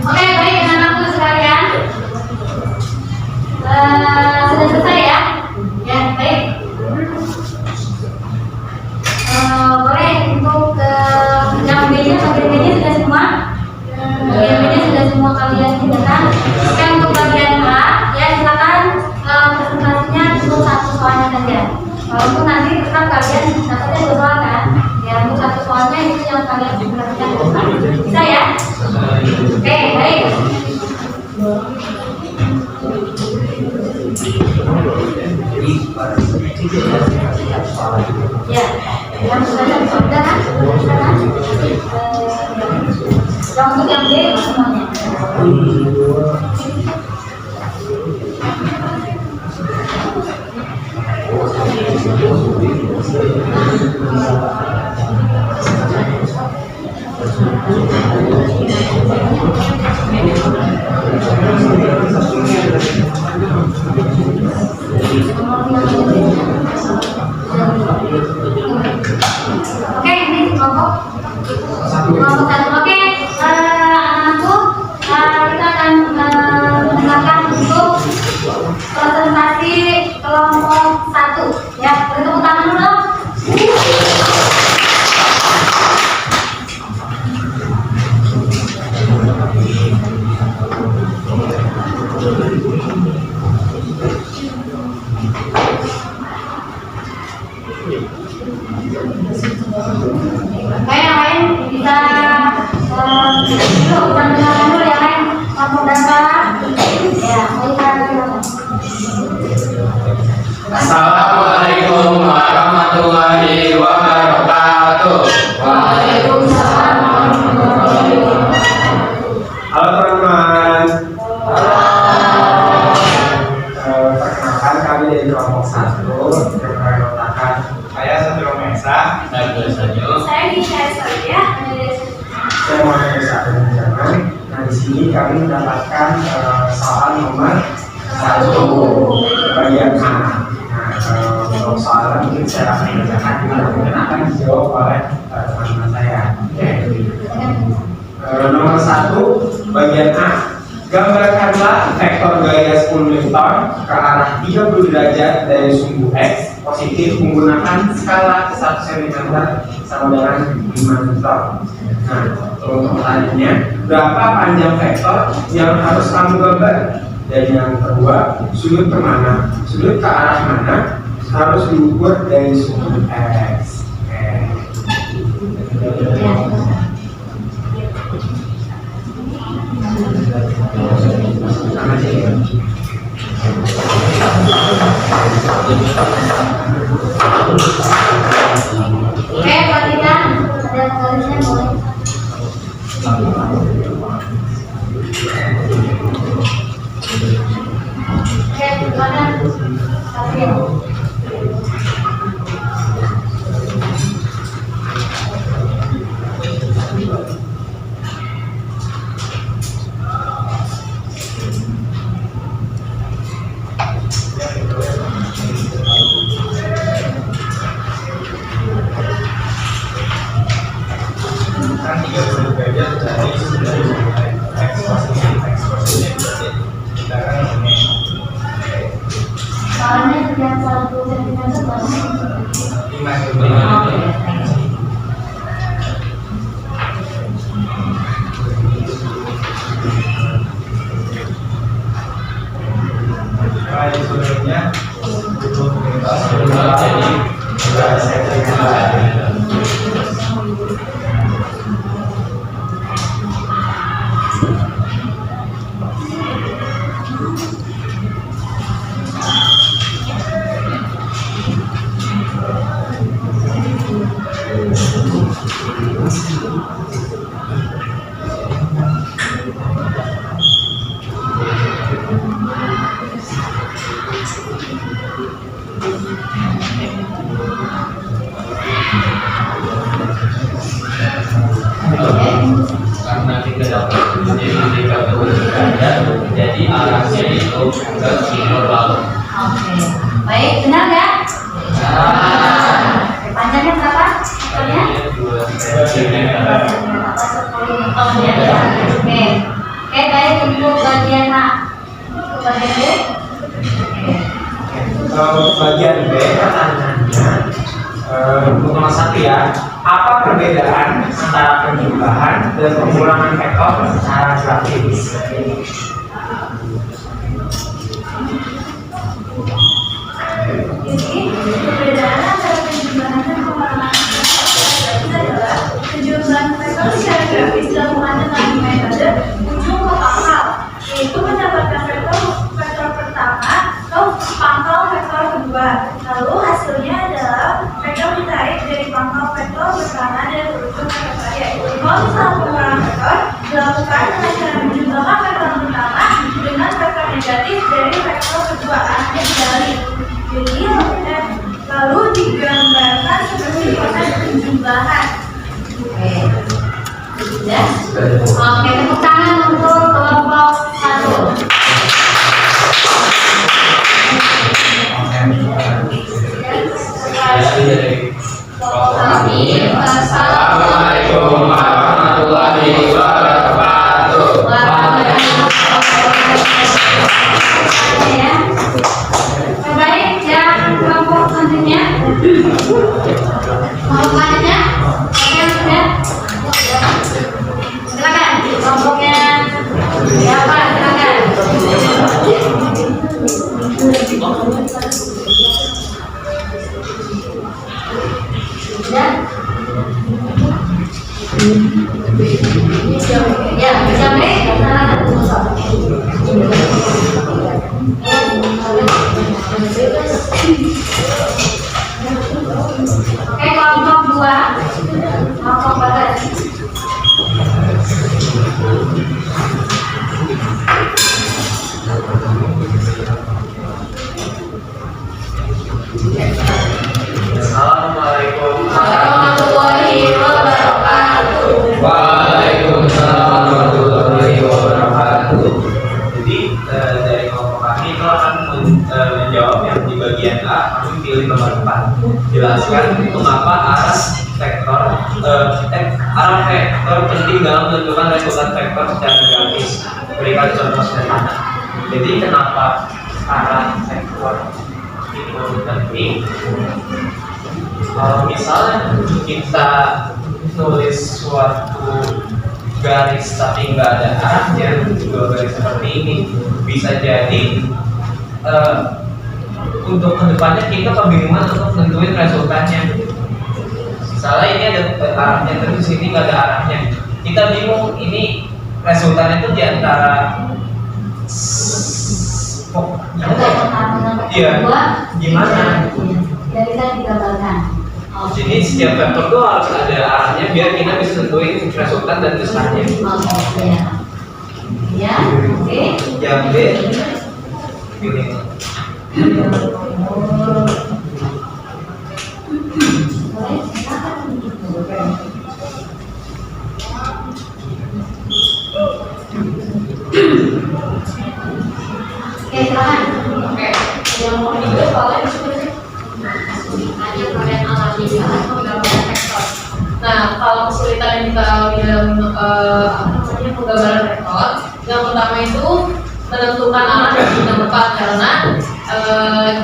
Oke, baik anak-anakku sekalian. Sudah selesai ya? Ya, baik. Boleh untuk yang B-nya, bagian B-nya sudah semua? Bagian B-nya sudah semua kalian kerjakan. Oke, untuk bagian A, ya silakan presentasinya untuk satu soalnya saja. Walaupun nanti tetap kalian dapatnya 2 soal kan? Ya, untuk satu soalnya itu yang kalian perhatikan. Bisa ya? Oke, baik. Ya, yang sudah kan? Yang untuk yang B semuanya. Oke, yang lain bisa dulu, dengarkan dulu yang lain. Kelompok berapa? Ya, Assalamualaikum warahmatullahi wabarakatuh. Waalaikumsalam warahmatullahi wabarakatuh. Halo teman-teman. Perkenalkan kami dari kelompok 1. Perkenalkan Saya Satrio Mesa. Saya saja. Saya Nisha Saria. saya mau dari satu teman. Nah di sini kami mendapatkan soal nomor 1 bagian A. Nah untuk soalan mungkin saya akan mengerjakan mungkin akan dijawab oleh teman-teman saya. Oke. Nomor 1 bagian A. Gambarkanlah vektor gaya 10 Newton ke arah 30 derajat dari sumbu X positif menggunakan skala 1 cm sama dengan 5 Newton. Nah, untuk pertanyaannya, berapa panjang vektor yang harus kamu gambar? Dan yang kedua, sudut kemana? Sudut ke arah mana? Harus diukur dari sumbu X. Sama sih. Oke, perhatikan. Ada tulisnya boleh. Oke, silakan. Kalian. Kan 30 derajat dari X positif berarti kita kan ini Soalnya setiap 1 cm berapa? 5 Nah, ini sebelumnya itu kita jadi sudah saya terima. Karena kita dapat menjadi 30 derajat, jadi arahnya itu ke timur laut. Oke. Baik, benar nggak? Panjangnya berapa? Vektornya? 2 cm. Oke. Oke, baik untuk bagian A. Untuk bagian B. Untuk bagian B pertanyaannya untuk nomor 1 ya, apa perbedaan antara penjumlahan dan pengulangan vektor secara grafis? Jadi, perbedaan antara penjumlahan dan pengulangan adalah penjumlahan vektor secara grafis dilakukan dengan metode ujung ke pangkal, yaitu mendapatkan vektor pertama atau pangkal vektor kedua. Lalu hasilnya adalah vektor ditarik dari pangkal vektor pertama dan berujung ke vektor yaitu. Kalau misalnya pengulangan vektor dilakukan dengan cara menjumlahkan vektor pertama dengan vektor negatif dari vektor kedua, artinya dibalik. Jadi lalu digambarkan seperti proses penjumlahan. Oke. Sudah? Oke, tepuk tangan untuk kelompok 1. Assalamualaikum warahmatullahi wabarakatuh. Baik, yang kelompok selanjutnya. Kelompok selanjutnya. Oke, sudah. Silakan. Kelompoknya berapa? Silakan. dari kelompok kami itu akan menjawab yang di bagian A, kami pilih nomor 4. Jelaskan mengapa arah vektor penting dalam menentukan resultan vektor secara grafis. Berikan contoh sederhana. Jadi kenapa arah vektor itu penting? Kalau misalnya kita nulis suatu garis tapi nggak ada arahnya, dua garis seperti ini, bisa jadi untuk kedepannya kita kebingungan untuk nentuin resultannya. Misalnya ini ada arahnya, terus di sini nggak ada arahnya, kita bingung ini resultannya itu diantara gimana? Tidak bisa digambarkan. Jadi setiap vektor itu harus ada arahnya biar kita bisa tentuin resultan dan besarnya. Oke, ya. Oke. Yang B pilih. Oke, silakan. Oke, yang mau juga soalnya Ada program alami salah penggambaran vektor. Nah, kalau kesulitan yang kita alami dalam penggambaran vektor, yang pertama itu menentukan arah yang tidak tepat, karena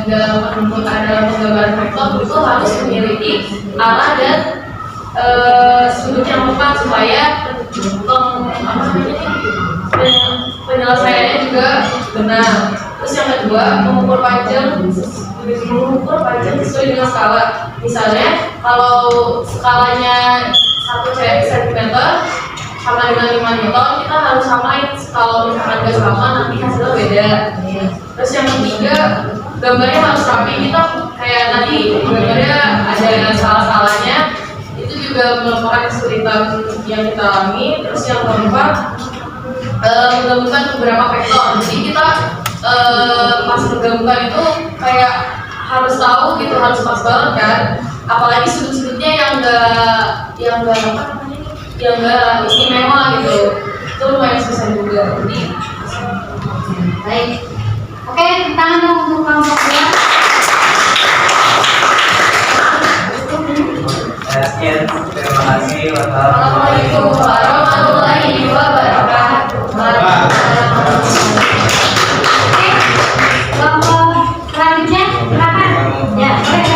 dalam penggambaran vektor itu harus memiliki arah dan sudut yang tepat supaya penyelesaiannya juga benar. Terus yang kedua, mengukur panjang sesuai dengan skala. Misalnya kalau skalanya 1 cm sama dengan 5 Newton, kita harus samain. Kalau misalkan nggak sama, nanti hasilnya beda. Terus yang ketiga, gambarnya harus rapi. Kita kayak tadi gambarnya ada salah-salahnya, itu juga merupakan kesulitan yang kita alami. Terus yang keempat, menggabungkan beberapa vektor. Jadi kita pas menggabungkan itu kayak harus tahu gitu, harus pas banget kan. Apalagi sudut-sudutnya yang enggak istimewa gitu. Itu lumayan susah juga. Jadi Baik. Oke, tepuk tangan dong untuk kelompok 2. Sekian, terima kasih. Assalamualaikum warahmatullahi wabarakatuh. Oke, kelompok selanjutnya silakan. Ya, boleh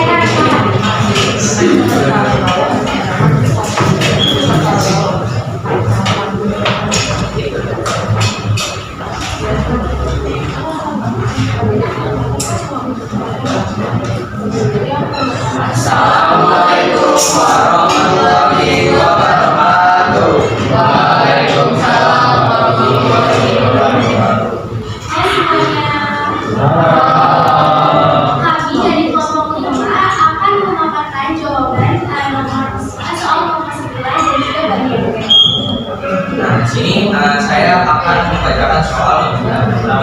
Assalamualaikum warahmatullahi wabarakatuh. Waalaikumsalam warahmatullahi wabarakatuh. Hai semuanya. Kami dari kelompok 5 akan memaparkan jawaban nomor soal nomor 9 dan juga bagian B. Nah, di sini saya akan membacakan soal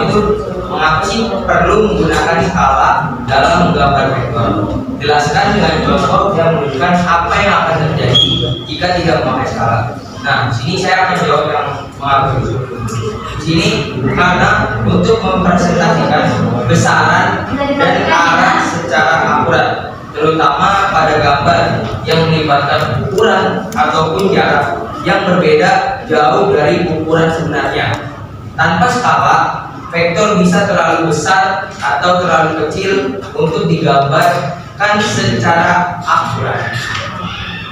itu mengapa sih perlu menggunakan skala dalam menggambar vektor. Jelaskan dengan contoh yang menunjukkan apa yang akan terjadi jika tidak memakai skala. Nah, di sini saya akan jawab yang mengapa dulu. Di sini karena untuk mempresentasikan besaran dan arah secara akurat, terutama pada gambar yang melibatkan ukuran ataupun jarak yang berbeda jauh dari ukuran sebenarnya. Tanpa skala, vektor bisa terlalu besar atau terlalu kecil untuk digambarkan secara akurat.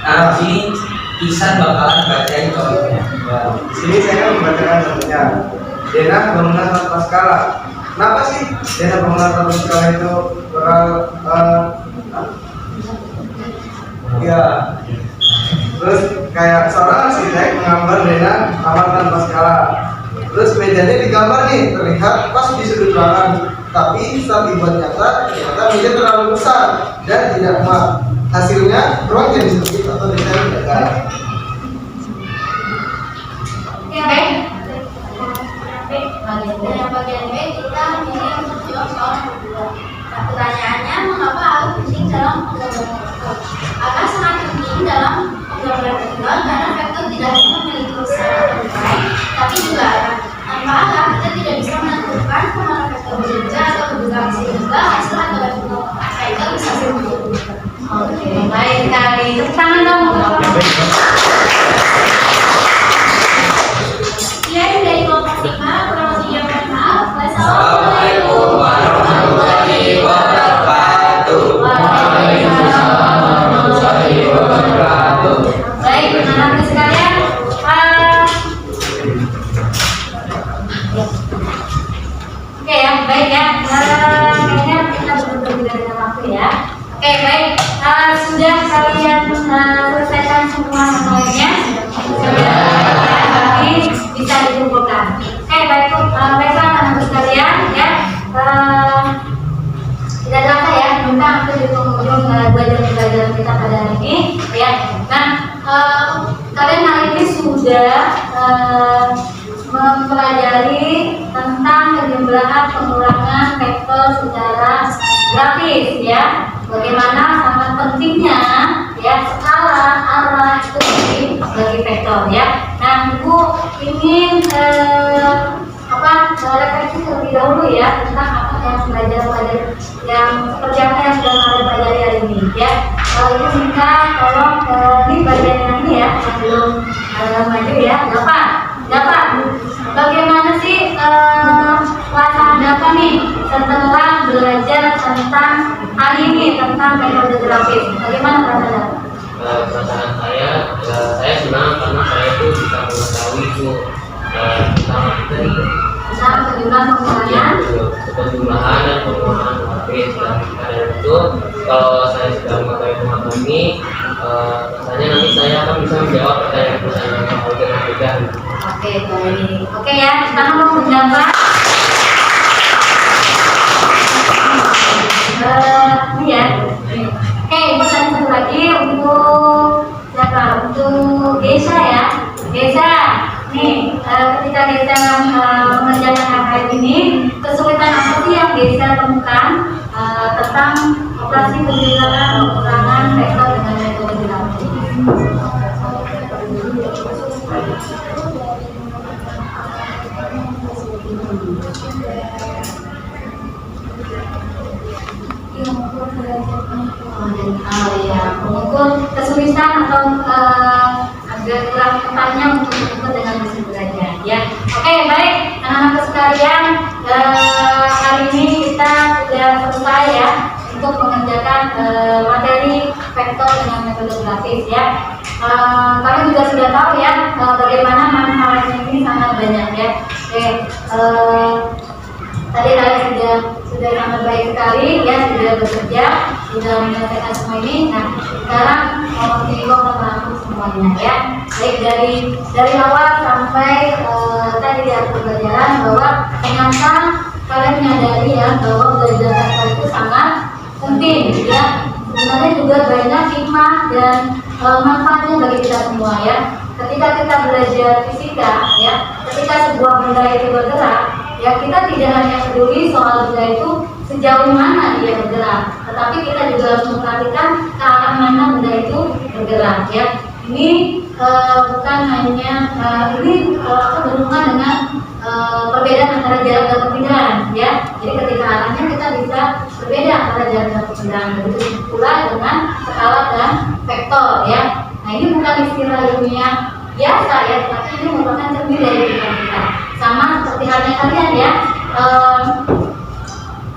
Nah, di sini Isan bakalan bacain contohnya. Di sini saya membacakan contohnya. Denah bangunan tanpa skala. Kenapa sih denah bangunan tanpa skala itu ya? Terus kayak seorang arsitek menggambar denah kamar tanpa skala. Terus mejanya digambar nih, terlihat pas di sudut ruangan. Tapi saat dibuat nyata, ternyata meja terlalu besar dan tidak muat. Hasilnya ruang jadi sempit atau desain gagal. Oke, baik. Yang bagian B kita memilih untuk jawab soal nomor 2. Nah, pertanyaannya, mengapa hal penting dalam penggambaran vektor? Akan sangat penting dalam penggambaran vektor karena vektor tidak hanya memiliki besaran atau nilai, tapi juga arah. Tanpa tanpa arah kita tidak bisa menentukan kemana vektor bekerja atau bergerak sehingga hasil atau vektor itu bisa diukur. Oke, baik sekali. Tepuk tangan dong. Ya, dari kelompok 5 kurang lebihnya mohon maaf. Assalamualaikum warahmatullahi wabarakatuh. Waalaikumsalam warahmatullahi wabarakatuh. Baik, anak-anak sekalian, oke ya, baik ya. Kayaknya kita betul-betul juga dengan waktu ya. Oke, baik. Sudah kalian selesaikan semua semuanya? Sudah. Jadi bisa dikumpulkan. Oke, baik. Baiklah anak-anak sekalian ya. Tidak terasa ya, tentang itu di penghujung belajar kita pada hari ini ya. Nah, kalian hari ini sudah mempelajari tentang kejumlahan pengurangan vektor secara grafis ya. Bagaimana sangat pentingnya ya skala arah itu bagi vektor ya. Nah, Ibu ingin refleksi terlebih dahulu ya tentang apa yang belajar yang seperti apa yang sudah kalian pelajari hari ini ya. Ibu minta tolong di bagian yang ini ya yang belum maju ya. Dapat. Bagaimana sih perasaan Dapat nih setelah belajar tentang hari ini tentang metode grafis? Bagaimana perasaan Dapat? Perasaan saya senang karena saya itu bisa mengetahui itu tentang materi. Tentang penjumlahan pengurangan. Penjumlahan dan pengurangan grafis dan dari itu kalau saya sudah mengetahui materi ini, rasanya nanti saya akan bisa menjawab pertanyaan dengan mudah. Oke, baik. Oke ya, sekarang mau menjawab. Ini ya. Oke, pesan satu lagi untuk siapa? Untuk Gesa ya. Gesa, nih ketika Gesa mengerjakan AKM ini, kesulitan apa sih yang Gesa temukan tentang operasi penjumlahan pengurangan vektor dengan metode grafis? Mengukur kesulitan atau agak kurang tepatnya untuk mengukur dengan mesin belajar ya. Oke, baik anak-anak sekalian, hari ini kita sudah selesai ya untuk mengerjakan materi vektor dengan metode grafis ya. Kalian juga sudah tahu ya bagaimana manfaatnya ini sangat banyak ya. Oke, tadi kalian sudah sangat baik sekali ya, sudah bekerja, sudah menyelesaikan semua ini. Nah, sekarang mau merangkum semuanya ya. Baik dari awal sampai tadi di akhir pelajaran bahwa ternyata kalian menyadari ya bahwa belajar vektor itu sangat penting ya. Sebenarnya juga banyak hikmah dan manfaatnya bagi kita semua ya. Ketika kita belajar fisika ya, ketika sebuah benda itu bergerak ya, kita tidak hanya peduli soal benda itu sejauh mana dia bergerak, tetapi kita juga harus memperhatikan ke arah mana benda itu bergerak ya. Ini bukan hanya ini berhubungan dengan perbedaan antara jarak dan perpindahan ya. Jadi ketika arahnya kita bisa berbeda antara jarak dan perpindahan. Begitu pula dengan skala dan vektor ya. Nah, ini bukan istilah ilmiah biasa ya, tapi ini merupakan cermin dari kita. Sama seperti halnya kalian ya,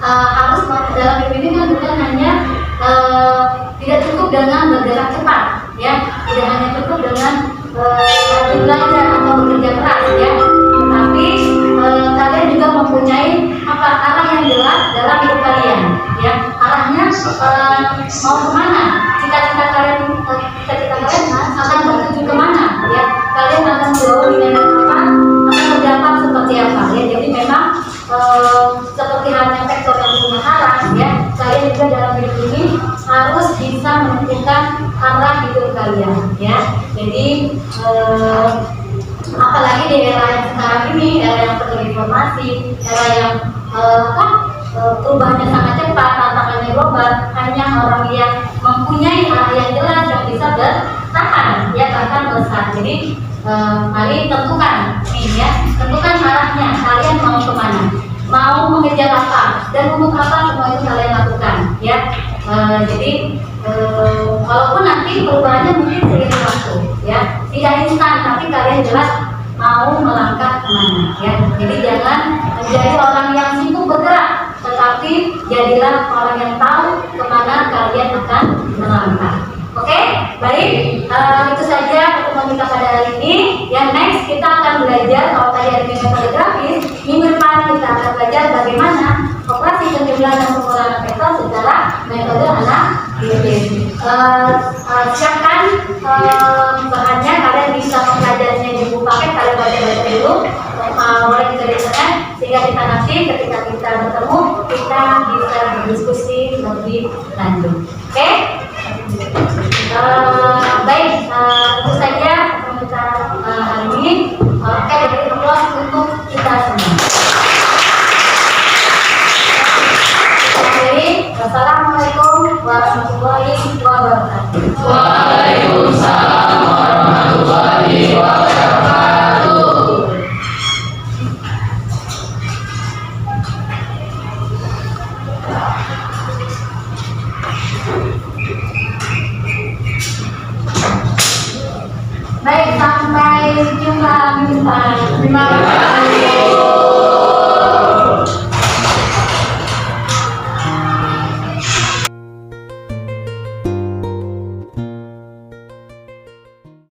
harus dalam hidup ini kan bukan hanya tidak cukup dengan bergerak cepat ya, tidak hanya cukup dengan belajar atau bekerja keras ya, tapi kalian juga mempunyai arah yang jelas dalam hidup kalian ya. Arahnya mau kemana, cita-cita kalian akan tertuju kemana ya, kalian akan jauh dengan apa, akan berdampak seperti apa ya. Jadi memang seperti halnya vektor yang punya arah ya, kalian juga dalam hidup ini harus bisa menentukan arah hidup kalian ya. Jadi apalagi di era yang sekarang ini, era yang penuh informasi, era yang perubahannya sangat cepat, tantangannya global, hanya orang yang mempunyai arah yang jelas yang bisa bertahan bertahan ya, bahkan melesat. Jadi mari tentukan nih ya, tentukan arahnya kalian mau kemana, mau mengejar apa dan untuk apa, semua itu kalian lakukan ya. Jadi walaupun nanti perubahannya mungkin seiring waktu ya, tidak instan, tapi kalian jelas mau melangkah kemana ya. Jadi jangan menjadi orang yang sibuk bergerak, tetapi jadilah orang yang tahu kemana kalian akan melangkah. Oke, baik, itu saja pertemuan kita pada hari ini. Yang next kita akan belajar, kalau tadi ada metode grafis, minggu depan kita akan belajar bagaimana operasi penjumlahan dan pengurangan vektor secara metode analisis. Siapkan bahannya, kalian bisa mempelajarinya di buku paket, kalian baca-baca dulu, mulai kita di internet, sehingga kita nanti ketika kita bertemu kita bisa berdiskusi lebih lanjut. Oke? Baik, itu saja kita hari ini. Oke, dari applause untuk kita semua. Wassalamualaikum warahmatullahi wabarakatuh. Waalaikumsalam warahmatullahi wabarakatuh. Baik, sampai jumpa minggu depan. Terima kasih.